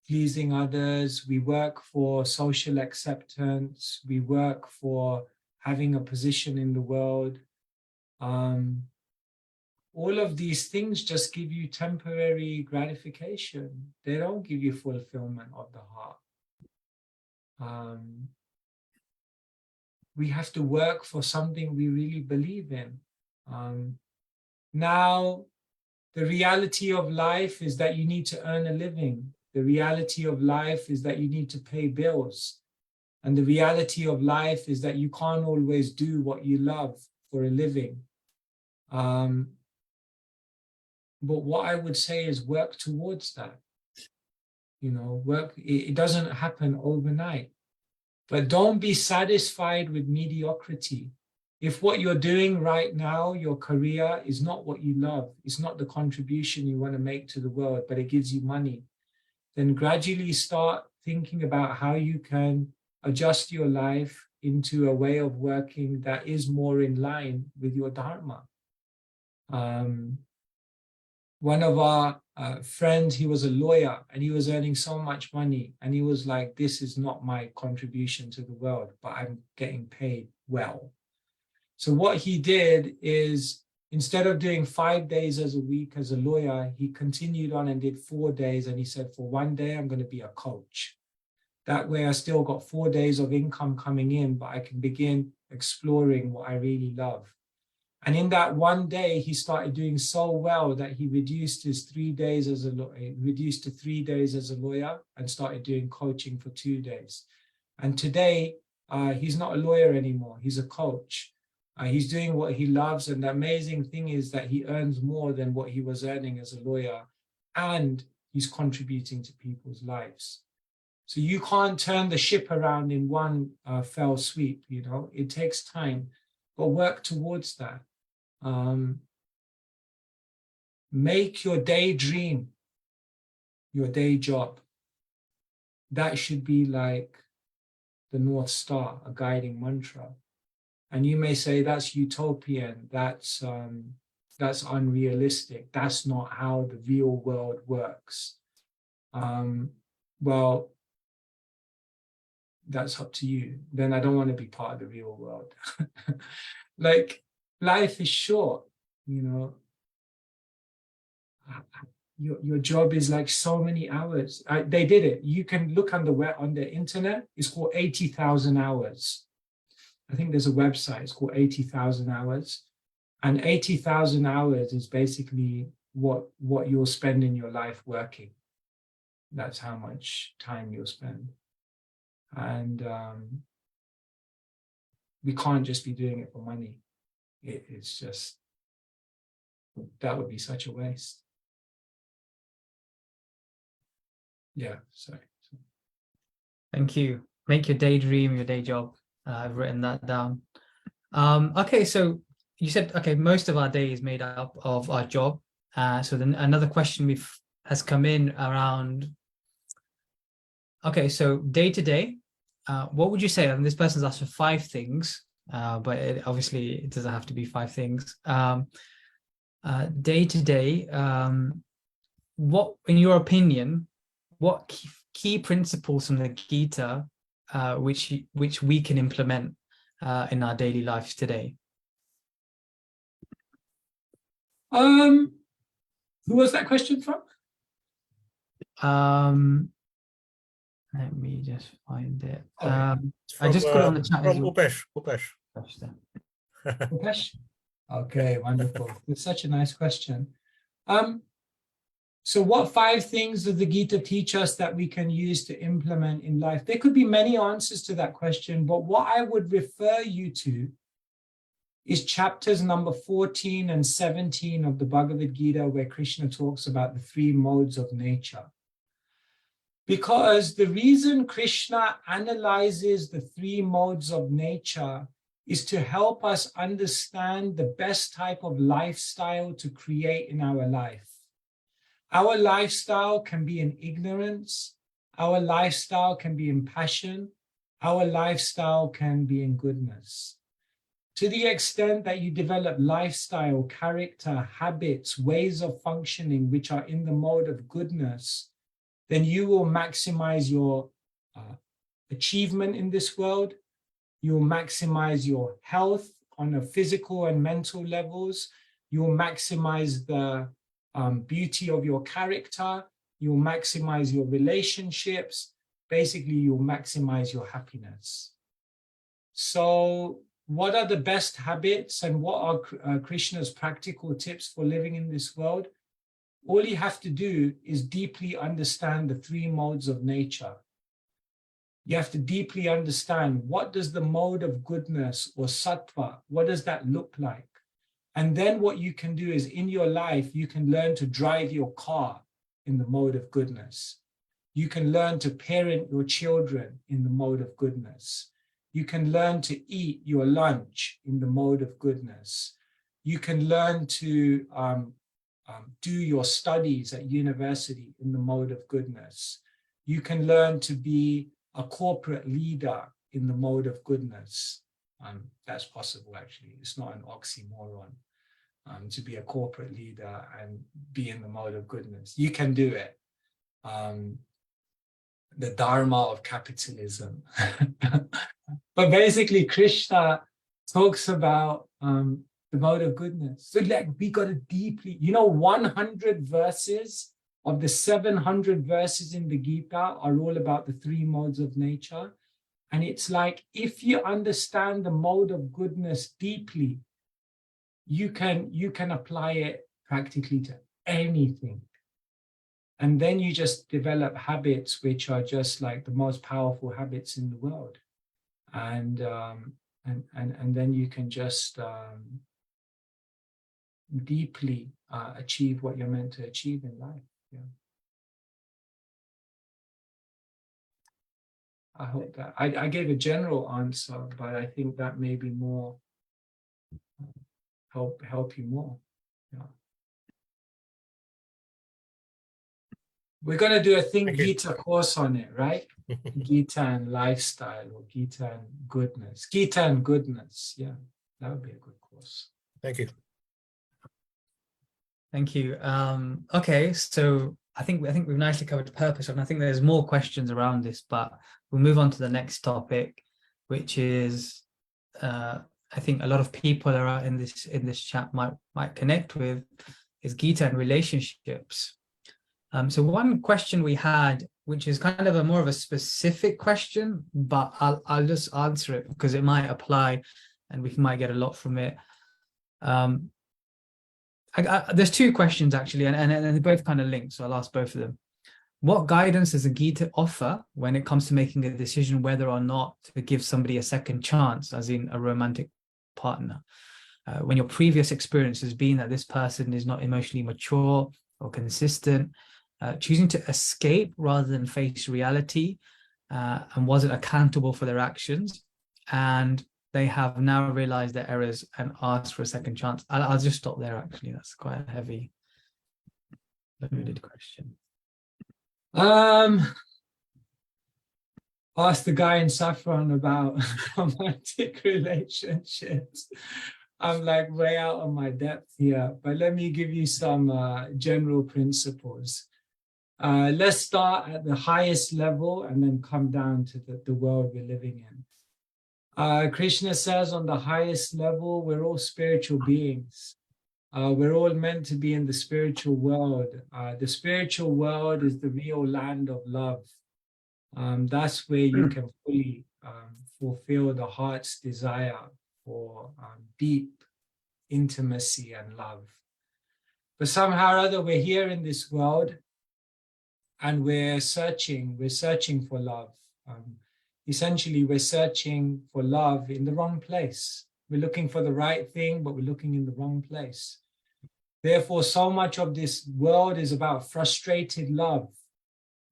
pleasing others. We work for social acceptance. We work for having a position in the world. All of these things just give you temporary gratification. They don't give you fulfillment of the heart. We have to work for something we really believe in. Now, the reality of life is that you need to earn a living. The reality of life is that you need to pay bills. And the reality of life is that you can't always do what you love for a living. But what I would say is work towards that. You know, it doesn't happen overnight. But don't be satisfied with mediocrity. If what you're doing right now, your career, is not what you love, it's not the contribution you want to make to the world, but it gives you money, then gradually start thinking about how you can adjust your life into a way of working that is more in line with your dharma. One of our friends, he was a lawyer and he was earning so much money, and he was like, this is not my contribution to the world, but I'm getting paid well. So what he did is, instead of doing 5 days as a week as a lawyer, he continued on and did 4 days. And he said, for one day, I'm going to be a coach. That way I still got 4 days of income coming in, but I can begin exploring what I really love. And in that one day, he started doing so well that he reduced his 3 days as a lawyer, reduced to 3 days as a lawyer, and started doing coaching for 2 days. And today, he's not a lawyer anymore. He's a coach. He's doing what he loves. And the amazing thing is that he earns more than what he was earning as a lawyer, and he's contributing to people's lives. So you can't turn the ship around in one fell sweep, you know, it takes time, but work towards that. Make your daydream your day job. That should be like the North Star, a guiding mantra. And you may say that's utopian, that's unrealistic, that's not how the real world works. Well, that's up to you. Then I don't want to be part of the real world. Like, life is short, you know. Your job is like so many hours. They did it. You can look on the internet. It's called 80,000 hours. I think there's a website. It's called 80,000 hours. And 80,000 hours is basically what you'll spend in your life working. That's how much time you'll spend. And we can't just be doing it for money. It's just, that would be such a waste. Yeah, sorry. Thank you. Make your daydream your day job. I've written that down. Okay, so you said, okay, most of our day is made up of our job. So then another question has come in around, okay, so day to day, what would you say? And this person's asked for 5 things, but obviously it doesn't have to be 5 things. Day to day, what, in your opinion, what key principles from the Gita which we can implement in our daily lives today? Who was that question from? Let me just find it. Okay. I just put it on the chat as From well. Upesh. Upesh? Okay, wonderful. It's such a nice question. So what 5 things does the Gita teach us that we can use to implement in life? There could be many answers to that question, but what I would refer you to is chapters number 14 and 17 of the Bhagavad Gita, where Krishna talks about the 3 modes of nature. Because the reason Krishna analyzes the 3 modes of nature is to help us understand the best type of lifestyle to create in our life. Our lifestyle can be in ignorance. Our lifestyle can be in passion. Our lifestyle can be in goodness. To the extent that you develop lifestyle, character, habits, ways of functioning which are in the mode of goodness, then you will maximize your achievement in this world. You'll maximize your health on a physical and mental levels. You'll maximize the beauty of your character. You'll maximize your relationships. Basically, you'll maximize your happiness. So what are the best habits and what are Krishna's practical tips for living in this world? All you have to do is deeply understand the 3 modes of nature. You have to deeply understand, what does the mode of goodness or sattva, what does that look like? And then what you can do is, in your life, you can learn to drive your car in the mode of goodness. You can learn to parent your children in the mode of goodness. You can learn to eat your lunch in the mode of goodness. You can learn to do your studies at university in the mode of goodness. You can learn to be a corporate leader in the mode of goodness. That's possible, actually. It's not an oxymoron to be a corporate leader and be in the mode of goodness. You can do it. The dharma of capitalism. But basically, Krishna talks about the mode of goodness. So like, we got to deeply, 100 verses of the 700 verses in the Gita are all about the 3 modes of nature. And it's like, if you understand the mode of goodness deeply, you can apply it practically to anything. And then you just develop habits which are just like the most powerful habits in the world. And then you can just deeply achieve what you're meant to achieve in life. Yeah. I hope that I gave a general answer, but I think that may be more help you more. Yeah. We're going to do a Think Gita course on it, right? Gita and lifestyle, or Gita and goodness. Gita and goodness. Yeah, that would be a good course. Thank you. Thank you. Okay, so I think we've nicely covered purpose, and I think there's more questions around this, but we'll move on to the next topic, which is I think a lot of people are in this chat might connect with, is Gita and relationships. So one question we had, which is kind of more of a specific question, but I'll just answer it because it might apply, and we might get a lot from it. There's two questions actually, and they're both kind of linked, so I'll ask both of them. What guidance does the Gita offer when it comes to making a decision whether or not to give somebody a second chance, as in a romantic partner? When your previous experience has been that this person is not emotionally mature or consistent, choosing to escape rather than face reality, and wasn't accountable for their actions, and they have now realized their errors and asked for a second chance. I'll just stop there, actually. That's quite a heavy, loaded question. Ask the guy in saffron about romantic relationships. I'm like way out of my depth here, but let me give you some general principles. Let's start at the highest level and then come down to the world we're living in. Krishna says on the highest level, we're all spiritual beings. We're all meant to be in the spiritual world. The spiritual world is the real land of love. That's where you can fully fulfill the heart's desire for deep intimacy and love. But somehow or other, we're here in this world and we're searching for love. Essentially, we're searching for love in the wrong place. We're looking for the right thing, but we're looking in the wrong place. Therefore, so much of this world is about frustrated love,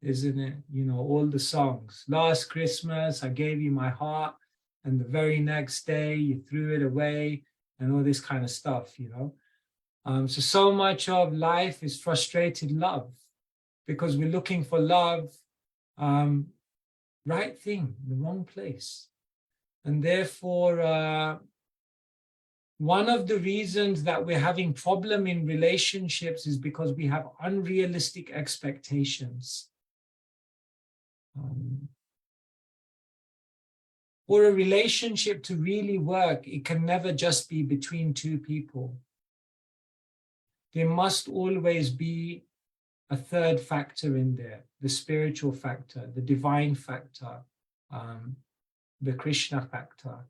isn't it? You know, all the songs. Last Christmas, I gave you my heart, and the very next day you threw it away, and all this kind of stuff, you know. So much of life is frustrated love because we're looking for love, right thing, the wrong place. And therefore, one of the reasons that we're having problem in relationships is because we have unrealistic expectations. For a relationship to really work, it can never just be between two people. There must always be a third factor in there, the spiritual factor, the divine factor, the Krishna factor.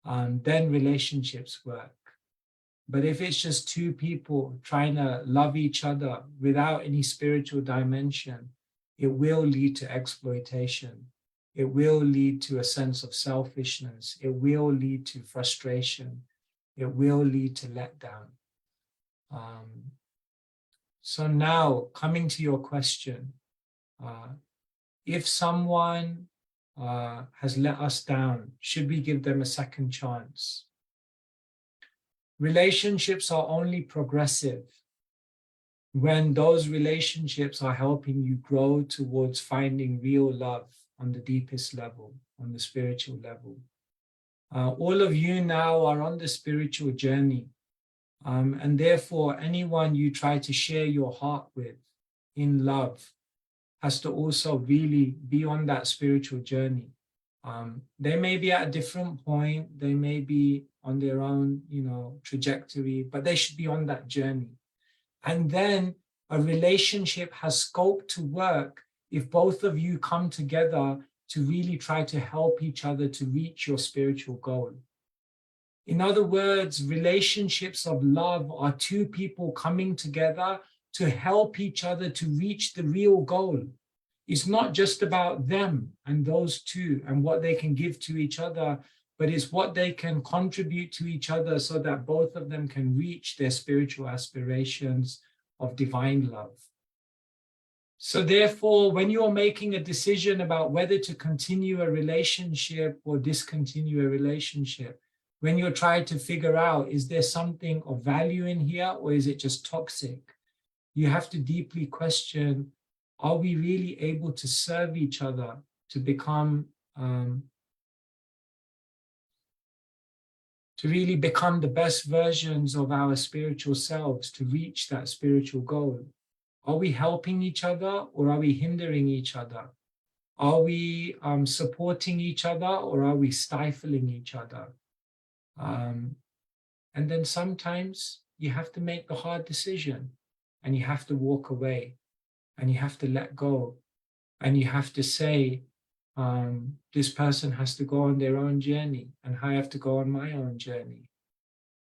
Then relationships work. But if it's just two people trying to love each other without any spiritual dimension, it will lead to exploitation. It will lead to a sense of selfishness. It will lead to frustration. It will lead to letdown. So now, coming to your question, if someone has let us down, should we give them a second chance? Relationships are only progressive when those relationships are helping you grow towards finding real love on the deepest level, on the spiritual level. All of you now are on the spiritual journey. And therefore, anyone you try to share your heart with in love has to also really be on that spiritual journey. They may be at a different point, they may be on their own, trajectory, but they should be on that journey. And then a relationship has scope to work if both of you come together to really try to help each other to reach your spiritual goal. In other words, relationships of love are two people coming together to help each other to reach the real goal. It's not just about them and those two and what they can give to each other, but it's what they can contribute to each other so that both of them can reach their spiritual aspirations of divine love. So therefore, when you're making a decision about whether to continue a relationship or discontinue a relationship, when you're trying to figure out, is there something of value in here or is it just toxic? You have to deeply question, are we really able to serve each other to become, to really become the best versions of our spiritual selves, to reach that spiritual goal? Are we helping each other or are we hindering each other? Are we supporting each other or are we stifling each other? And then sometimes you have to make the hard decision and you have to walk away and you have to let go and you have to say, this person has to go on their own journey and I have to go on my own journey.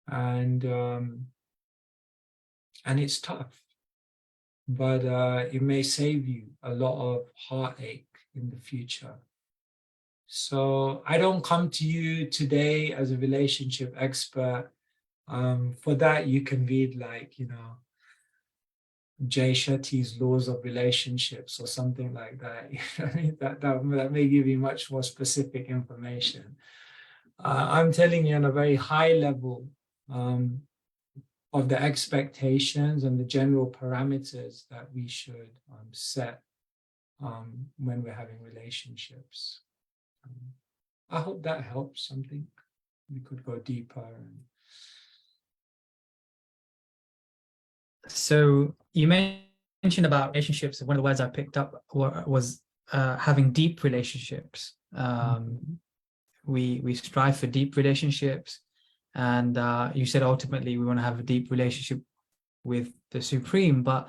And it's tough. But it may save you a lot of heartache in the future. So I don't come to you today as a relationship expert. For that, you can read like, Jay Shetty's Laws of Relationships or something like that. that may give you much more specific information. I'm telling you on a very high level, of the expectations and the general parameters that we should set when we're having relationships. I hope that helps something. We could go deeper. So you mentioned about relationships. One of the words I picked up was having deep relationships. We strive for deep relationships. And you said ultimately we want to have a deep relationship with the Supreme, but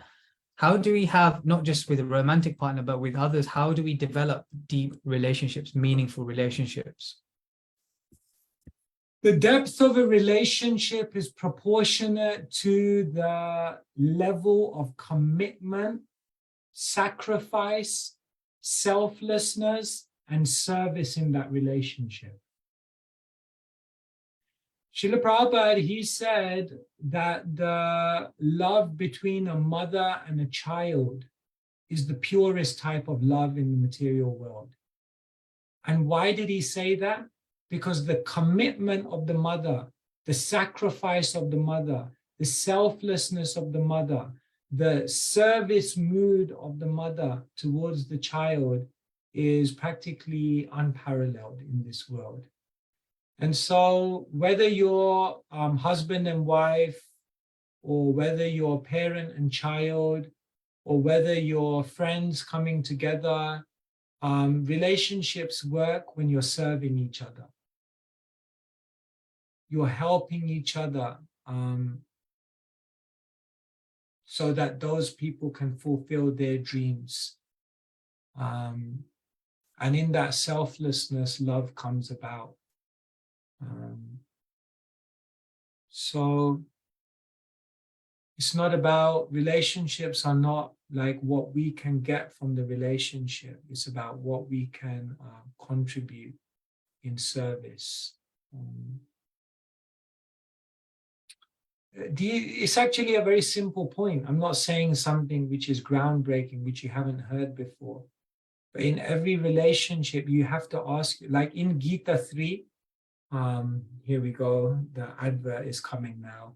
how do we have, not just with a romantic partner, but with others, how do we develop deep relationships, meaningful relationships? The depth of a relationship is proportionate to the level of commitment, sacrifice, selflessness, and service in that relationship. Srila Prabhupada, he said that the love between a mother and a child is the purest type of love in the material world. And why did he say that? Because the commitment of the mother, the sacrifice of the mother, the selflessness of the mother, the service mood of the mother towards the child is practically unparalleled in this world. And so whether you're husband and wife, or whether you're parent and child, or whether you're friends coming together, relationships work when you're serving each other. You're helping each other so that those people can fulfill their dreams. And in that selflessness, love comes about. So it's not about, relationships are not like what we can get from the relationship. It's about what we can contribute in service. It's actually a very simple point. I'm not saying something which is groundbreaking, which you haven't heard before. But in every relationship, you have to ask, like in Gita 3, here we go, the advert is coming now.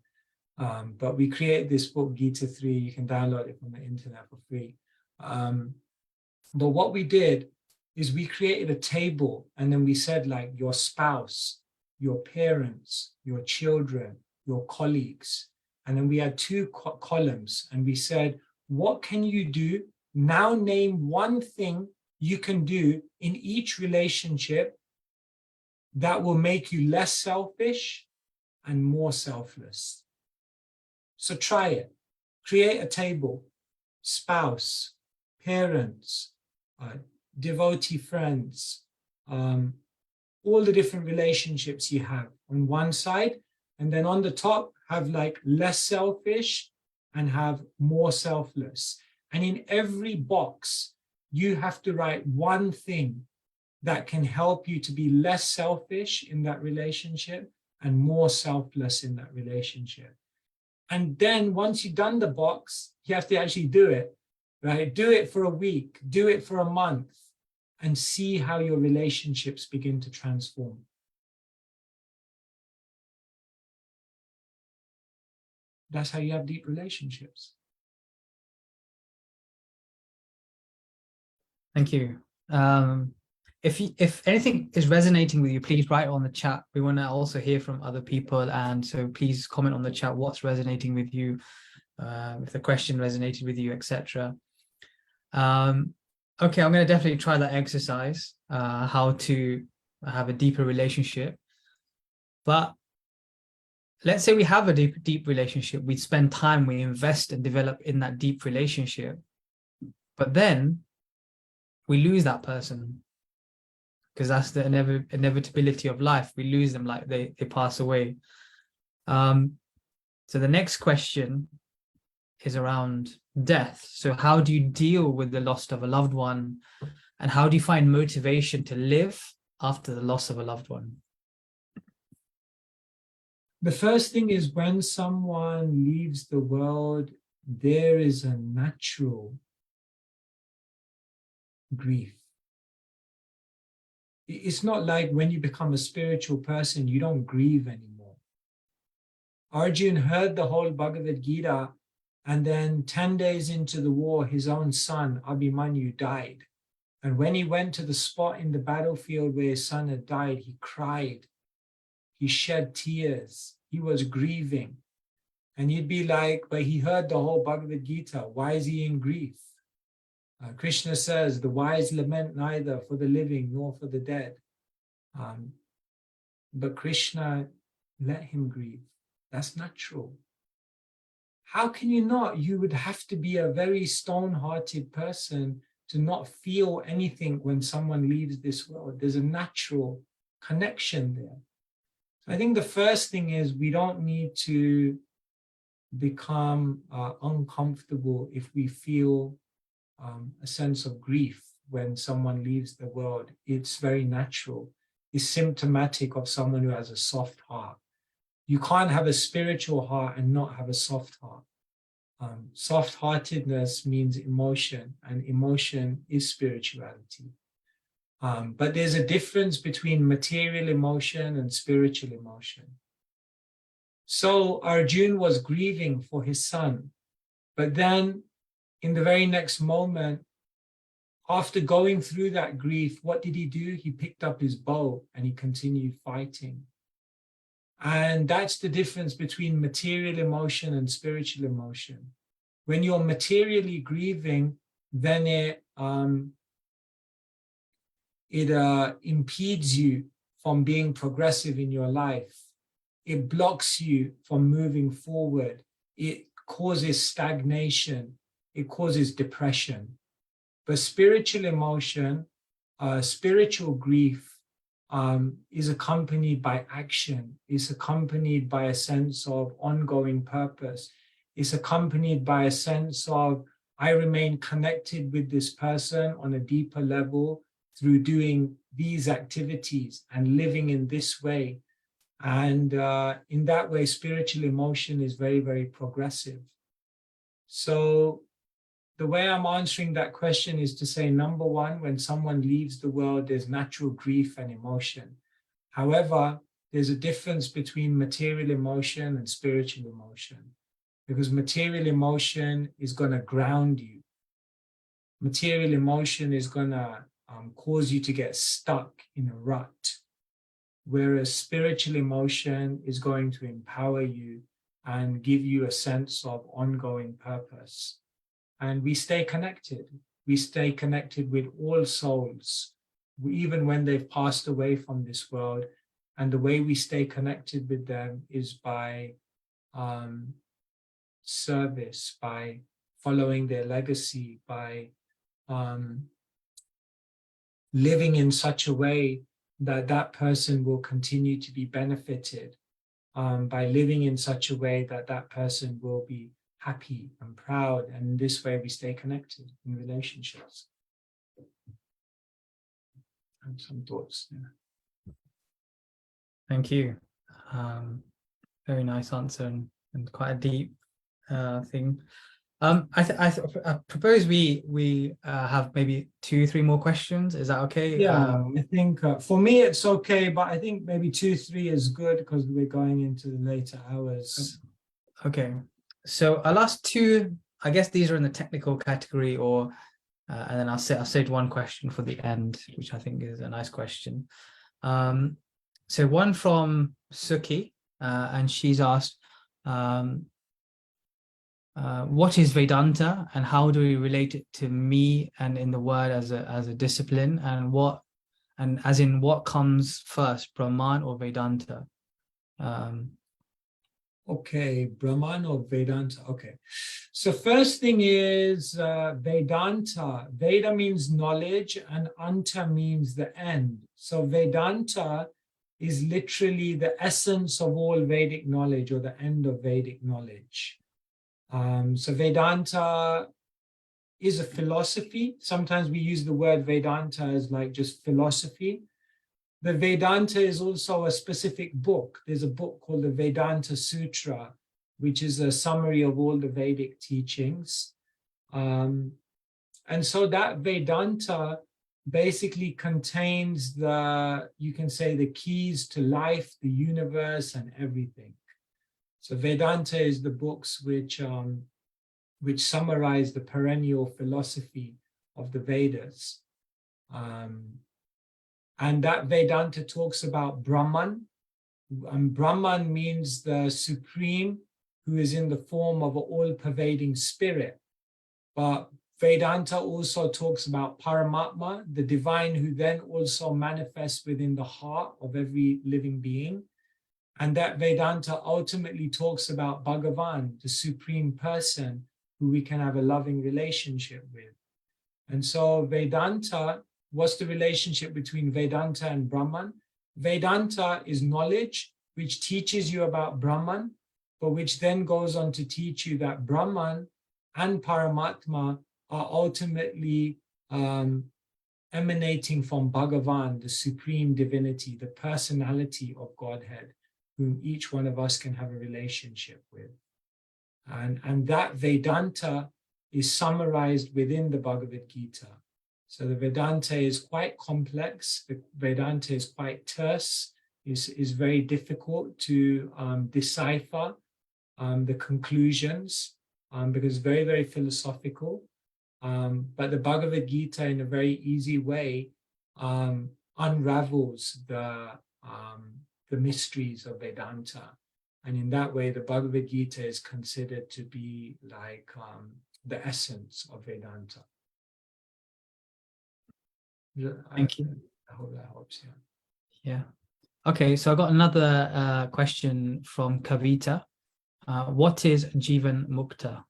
But we create this book, Gita 3, you can download it from the internet for free. But what we did is we created a table, and then we said like your spouse, your parents, your children, your colleagues. And then we had two columns, and we said, what can you do? Now name one thing you can do in each relationship that will make you less selfish and more selfless. So try it. Create a table, spouse, parents, devotee friends, all the different relationships you have on one side, and then on the top have like less selfish and have more selfless. And in every box, you have to write one thing that can help you to be less selfish in that relationship and more selfless in that relationship. And then once you've done the box, you have to actually do it. right? Do it for a week, do it for a month, and see how your relationships begin to transform. That's how you have deep relationships. Thank you. If anything is resonating with you, please write on the chat. We want to also hear from other people, and so please comment on the chat what's resonating with you, if the question resonated with you, etc. Okay, I'm going to definitely try that exercise, how to have a deeper relationship. But let's say we have a deep relationship, we spend time, we invest and develop in that deep relationship, but then we lose that person, because that's the inevitability of life. We lose them, like they pass away. So the next question is around death. So how do you deal with the loss of a loved one, and how do you find motivation to live after the loss of a loved one? The first thing is, when someone leaves the world, there is a natural grief. It's not like when you become a spiritual person, you don't grieve anymore. Arjun heard the whole Bhagavad Gita, and then 10 days into the war, his own son, Abhimanyu, died. And when he went to the spot in the battlefield where his son had died, he cried. He shed tears. He was grieving. And you'd be like, but he heard the whole Bhagavad Gita. Why is he in grief? Krishna says, the wise lament neither for the living nor for the dead. But Krishna let him grieve. That's natural. How can you not? You would have to be a very stone-hearted person to not feel anything when someone leaves this world. There's a natural connection there. I think the first thing is, we don't need to become uncomfortable if we feel a sense of grief when someone leaves the world. It's very natural. It's symptomatic of someone who has a soft heart. You can't have a spiritual heart and not have a soft heart. Soft-heartedness means emotion, and emotion is spirituality. But there's a difference between material emotion and spiritual emotion. So Arjun was grieving for his son, but then in the very next moment, after going through that grief, what did he do? He picked up his bow and he continued fighting. And that's the difference between material emotion and spiritual emotion. When you're materially grieving, then it impedes you from being progressive in your life. It blocks you from moving forward. It causes stagnation. It causes depression. But spiritual emotion, spiritual grief, is accompanied by action. It's accompanied by a sense of ongoing purpose. It's accompanied by a sense of, I remain connected with this person on a deeper level through doing these activities and living in this way. And in that way, spiritual emotion is very, very progressive. So the way I'm answering that question is to say, number one, when someone leaves the world, there's natural grief and emotion. However, there's a difference between material emotion and spiritual emotion, because material emotion is going to ground you. Material emotion is going to cause you to get stuck in a rut, whereas spiritual emotion is going to empower you and give you a sense of ongoing purpose. And we stay connected. We stay connected with all souls, even when they've passed away from this world. And the way we stay connected with them is by service, by following their legacy, by living in such a way that that person will continue to be benefited, by living in such a way that that person will be happy and proud, and in this way we stay connected in relationships. And some thoughts there. Thank you. Very nice answer, and quite a deep thing. I propose we have maybe 2, 3 more questions. Is that okay? Yeah, I think for me it's okay, but I think maybe 2, 3 is good because we're going into the later hours. Okay. So I'll ask two. I guess these are in the technical category, or and then I'll save one question for the end, which I think is a nice question. So one from Suki, and she's asked, what is Vedanta and how do we relate it to me and in the word as a discipline, and as in what comes first, Brahman or Vedanta? Okay, Brahman or Vedanta. Okay. So first thing is Vedanta. Veda means knowledge and Anta means the end. So Vedanta is literally the essence of all Vedic knowledge or the end of Vedic knowledge. So Vedanta is a philosophy. Sometimes we use the word Vedanta as like just philosophy. The Vedanta is also a specific book. There's a book called the Vedanta Sutra, which is a summary of all the Vedic teachings. And so that Vedanta basically contains you can say the keys to life, the universe, and everything. So Vedanta is the books which summarize the perennial philosophy of the Vedas. And that Vedanta talks about Brahman. And Brahman means the supreme who is in the form of an all-pervading spirit. But Vedanta also talks about Paramatma, the divine who then also manifests within the heart of every living being. And that Vedanta ultimately talks about Bhagavan, the supreme person who we can have a loving relationship with. And so Vedanta, what's the relationship between Vedanta and Brahman? Vedanta is knowledge which teaches you about Brahman, but which then goes on to teach you that Brahman and Paramatma are ultimately emanating from Bhagavan, the supreme divinity, the personality of Godhead, whom each one of us can have a relationship with. And that Vedanta is summarized within the Bhagavad Gita. So the Vedanta is quite complex. The Vedanta is quite terse, is very difficult to decipher the conclusions because it's very, very philosophical. But the Bhagavad Gita, in a very easy way, unravels the mysteries of Vedanta. And in that way, the Bhagavad Gita is considered to be like the essence of Vedanta. Thank you. I hope that helps. Yeah. Okay, so I got another question from Kavita. What is Jivan Mukta?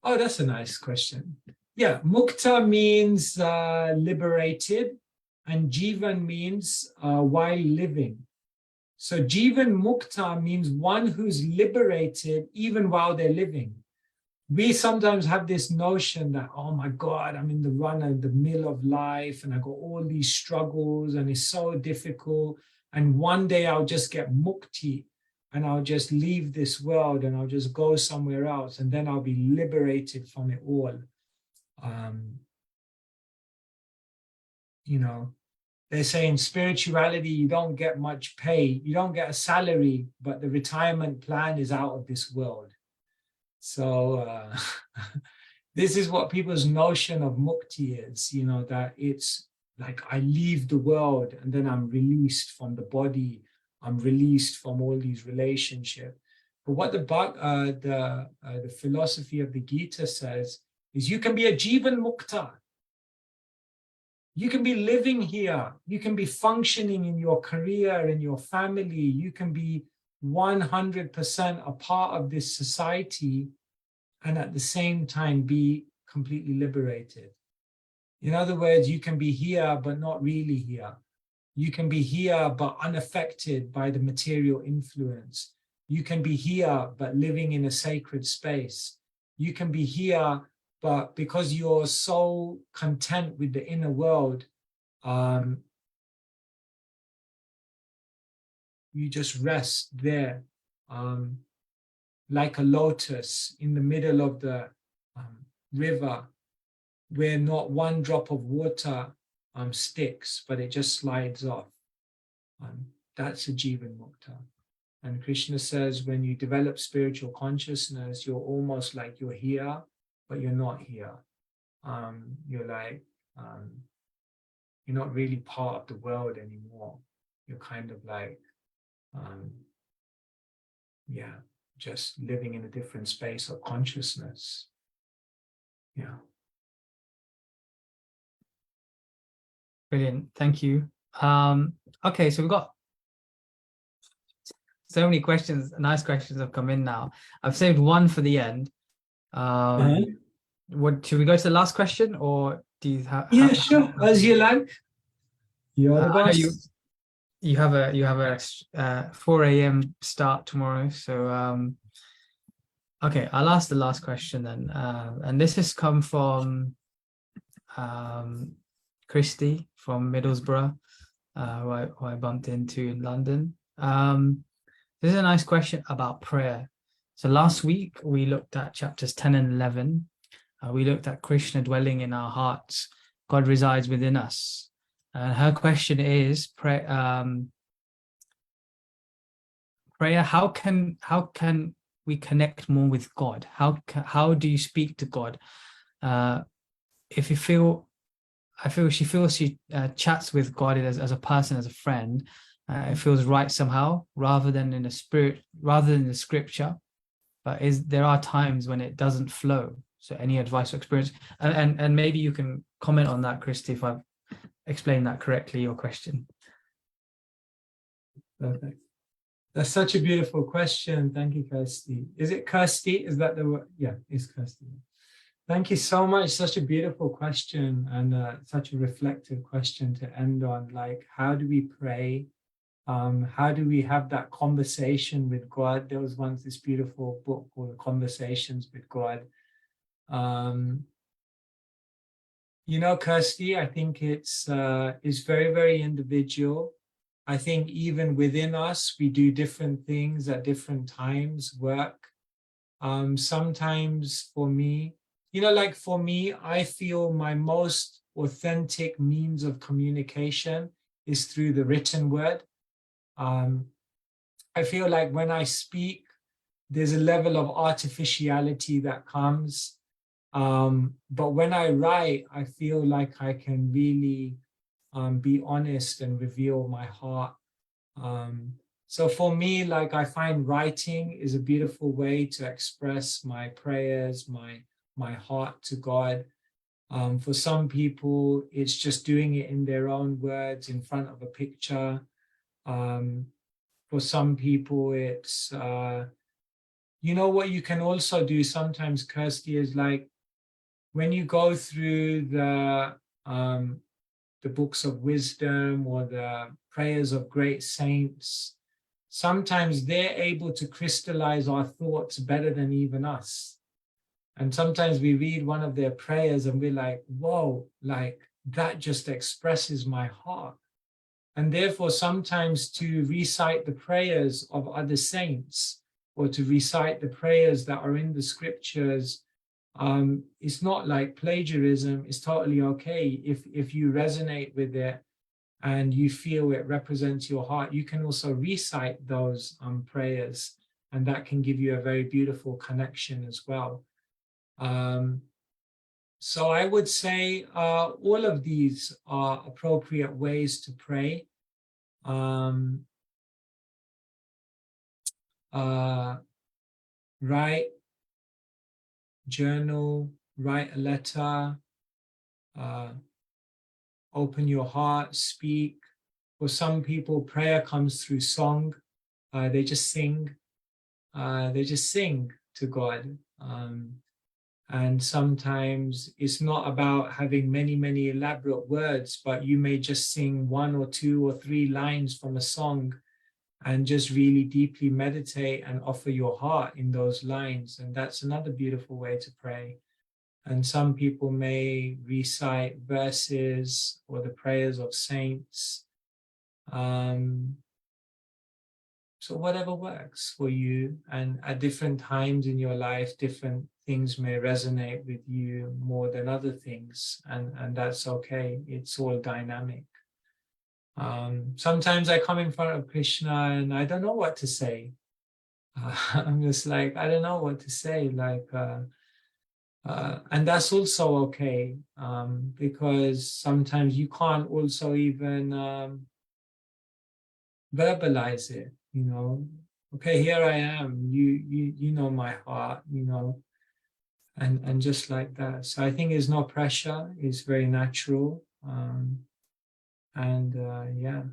Oh, that's a nice question. Yeah, Mukta means liberated, and Jivan means while living. So Jivan Mukta means one who's liberated even while they're living. We sometimes have this notion that, oh my God, I'm in the run of the mill of life and I got all these struggles and it's so difficult. And one day I'll just get mukti and I'll just leave this world and I'll just go somewhere else and then I'll be liberated from it all. You know, they say in spirituality, you don't get much pay, you don't get a salary, but the retirement plan is out of this world. So this is what people's notion of mukti is, you know, that it's like I leave the world and then I'm released from the body, I'm released from all these relationships. But what the philosophy of the Gita says is you can be a Jivan Mukta. You can be living here. You can be functioning in your career, in your family. You can be 100% a part of this society and at the same time be completely liberated. In other words, you can be here, but not really here. You can be here, but unaffected by the material influence. You can be here, but living in a sacred space. You can be here, but because you're so content with the inner world, you just rest there. like a lotus in the middle of the river, where not one drop of water sticks, but it just slides off. That's a Jivan Mukta. And Krishna says, when you develop spiritual consciousness, you're almost like you're here, but you're not here. You're like, you're not really part of the world anymore. You're kind of like, yeah, just living in a different space of consciousness. Yeah. Brilliant. Thank you. Okay, so we've got so many questions, nice questions have come in now. I've saved one for the end. What should we go to the last question, or do you have? Yeah, sure. As you like. You're the I know boss. you have a 4 a.m. start tomorrow, so okay, I'll ask the last question then, and this has come from Christy from Middlesbrough, who I bumped into in London. This is a nice question about prayer. So last week we looked at chapters 10 and 11. We looked at Krishna dwelling in our hearts. God resides within us. And her question is, prayer. How can we connect more with God? How do you speak to God? If you feel, I feel she feels she chats with God as a person, as a friend. It feels right somehow, rather than in the scripture. But there are times when it doesn't flow. So any advice or experience, and maybe you can comment on that, Christy, if I've explained that correctly, your question. Perfect. That's such a beautiful question. Thank you, Kirsty. Is it Kirsty? Is that the word? Yeah, it's Kirsty. Thank you so much. Such a beautiful question, and such a reflective question to end on. Like, how do we pray? How do we have that conversation with God? There was once this beautiful book called Conversations with God. You know, Kirsty, I think it's very, very individual. I think even within us, we do different things at different times, work. Sometimes for me, you know, like for me, I feel my most authentic means of communication is through the written word. I feel like when I speak, there's a level of artificiality that comes. But when I write, I feel like I can really be honest and reveal my heart. So for me, like, I find writing is a beautiful way to express my prayers, my heart to God. For some people, it's just doing it in their own words in front of a picture. For some people, it's, you know, what you can also do sometimes, Kirsty, is like when you go through the books of wisdom or the prayers of great saints, sometimes they're able to crystallize our thoughts better than even us. And sometimes we read one of their prayers and we're like, whoa, like that just expresses my heart. And therefore, sometimes to recite the prayers of other saints or to recite the prayers that are in the scriptures, it's not like plagiarism. It's totally okay. If you resonate with it and you feel it represents your heart, you can also recite those prayers, and that can give you a very beautiful connection as well. So I would say all of these are appropriate ways to pray. Write, journal, write a letter, open your heart, speak. For some people, prayer comes through song. They just sing. They just sing to God. And sometimes it's not about having many, many elaborate words, but you may just sing 1 or 2 or 3 lines from a song and just really deeply meditate and offer your heart in those lines. And that's another beautiful way to pray. And some people may recite verses or the prayers of saints. So whatever works for you, and at different times in your life, different things may resonate with you more than other things, and that's okay. It's all dynamic. Sometimes I come in front of Krishna and I don't know what to say. I'm just like, I don't know what to say. And that's also okay, because sometimes you can't also even verbalize it. Okay, here I am. You know my heart. And just like that. So I think there's no pressure. It's very natural. Yeah.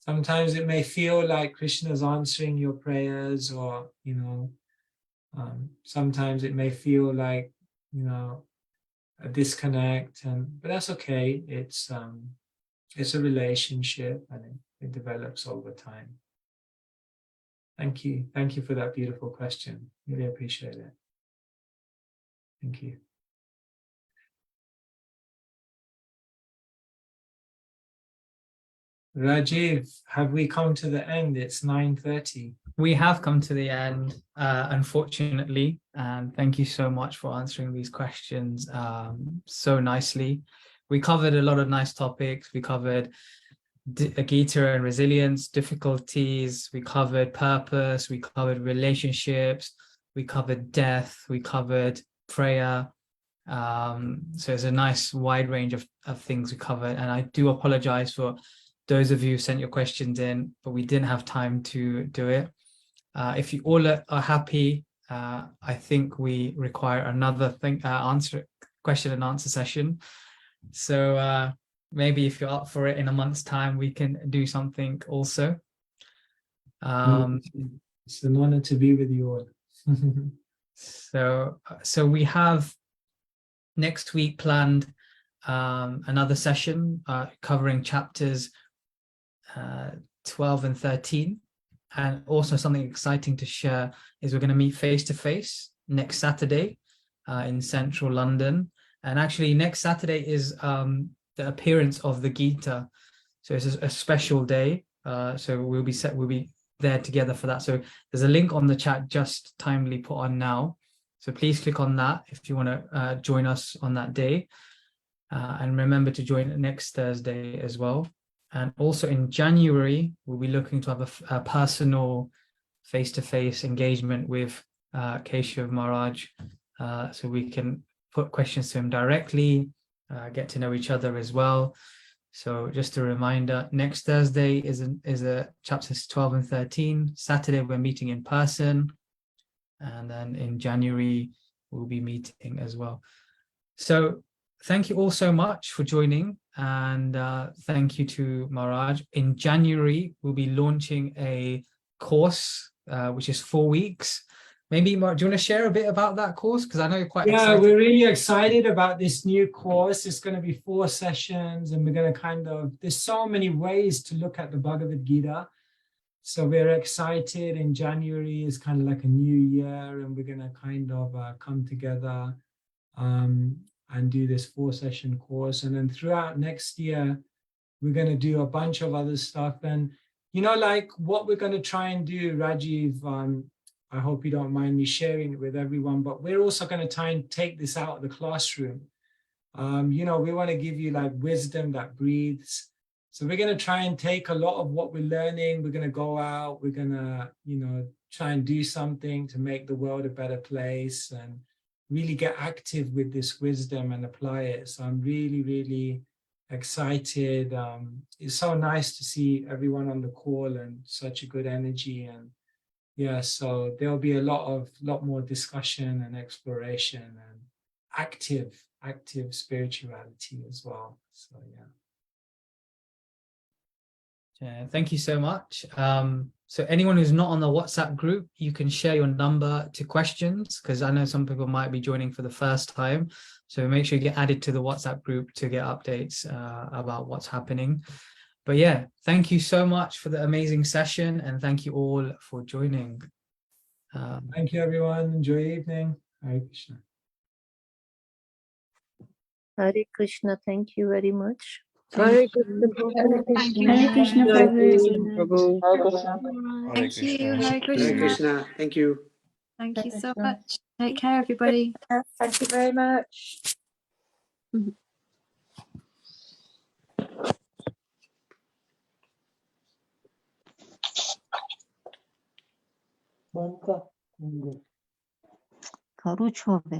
Sometimes it may feel like Krishna's answering your prayers, or sometimes it may feel like a disconnect, but that's okay. It's a relationship, and it develops over time. Thank you for that beautiful question. Really appreciate it. Thank you. Rajiv, have we come to the end? It's 9:30. We have come to the end, unfortunately, and thank you so much for answering these questions so nicely. We covered a lot of nice topics. We covered Gita and resilience, difficulties. We covered purpose. We covered relationships. We covered death. We covered prayer. So it's a nice wide range of things we covered, and I do apologize for those of you who sent your questions in, but we didn't have time to do it. If you all are happy, I think we require another question and answer session. So maybe if you're up for it in a month's time, we can do something also. It's an honor to be with you all. So we have next week planned another session covering chapters 12 and 13. And also something exciting to share is we're going to meet face to face next Saturday in central London. And actually next Saturday is the appearance of the Gita. So it's a special day. So we'll be there together for that. So there's a link on the chat just timely put on now. So please click on that if you want to join us on that day. And remember to join next Thursday as well. And also in January, we'll be looking to have a personal face-to-face engagement with Keshava Maharaj, so we can put questions to him directly, get to know each other as well. So just a reminder, next Thursday is a chapters 12 and 13. Saturday, we're meeting in person. And then in January, we'll be meeting as well. So thank you all so much for joining, and thank you to Maharaj. In January, we'll be launching a course, which is 4 weeks. Maybe, Mark, do you want to share a bit about that course? Because I know you're quite excited. We're really excited about this new course. It's going to be 4 sessions, and we're going to there's so many ways to look at the Bhagavad Gita. So we're excited. In January is kind of like a new year, and we're going to come together and do this 4-session course. And then throughout next year, we're going to do a bunch of other stuff. And, like what we're going to try and do, Rajiv, I hope you don't mind me sharing it with everyone, but we're also going to try and take this out of the classroom. We want to give you like wisdom that breathes. So we're going to try and take a lot of what we're learning. We're going to go out. We're going to, try and do something to make the world a better place and really get active with this wisdom and apply it. So I'm really, really excited. It's so nice to see everyone on the call and such a good energy. And yeah, so there'll be a lot more discussion and exploration and active spirituality as well. So yeah, thank you so much. So anyone who's not on the WhatsApp group, you can share your number to questions, because I know some people might be joining for the first time. So make sure you get added to the WhatsApp group to get updates about what's happening. But yeah, thank you so much for the amazing session, and thank you all for joining. Thank you, everyone. Enjoy your evening. Hare Krishna. Hare Krishna. Thank you very much. Hare Krishna. Hare Krishna, Prabhu. Thank you. Hare Hare Krishna. Krishna. Thank you. Thank you so much. Take care, everybody. Thank you very much. કરું છું હવે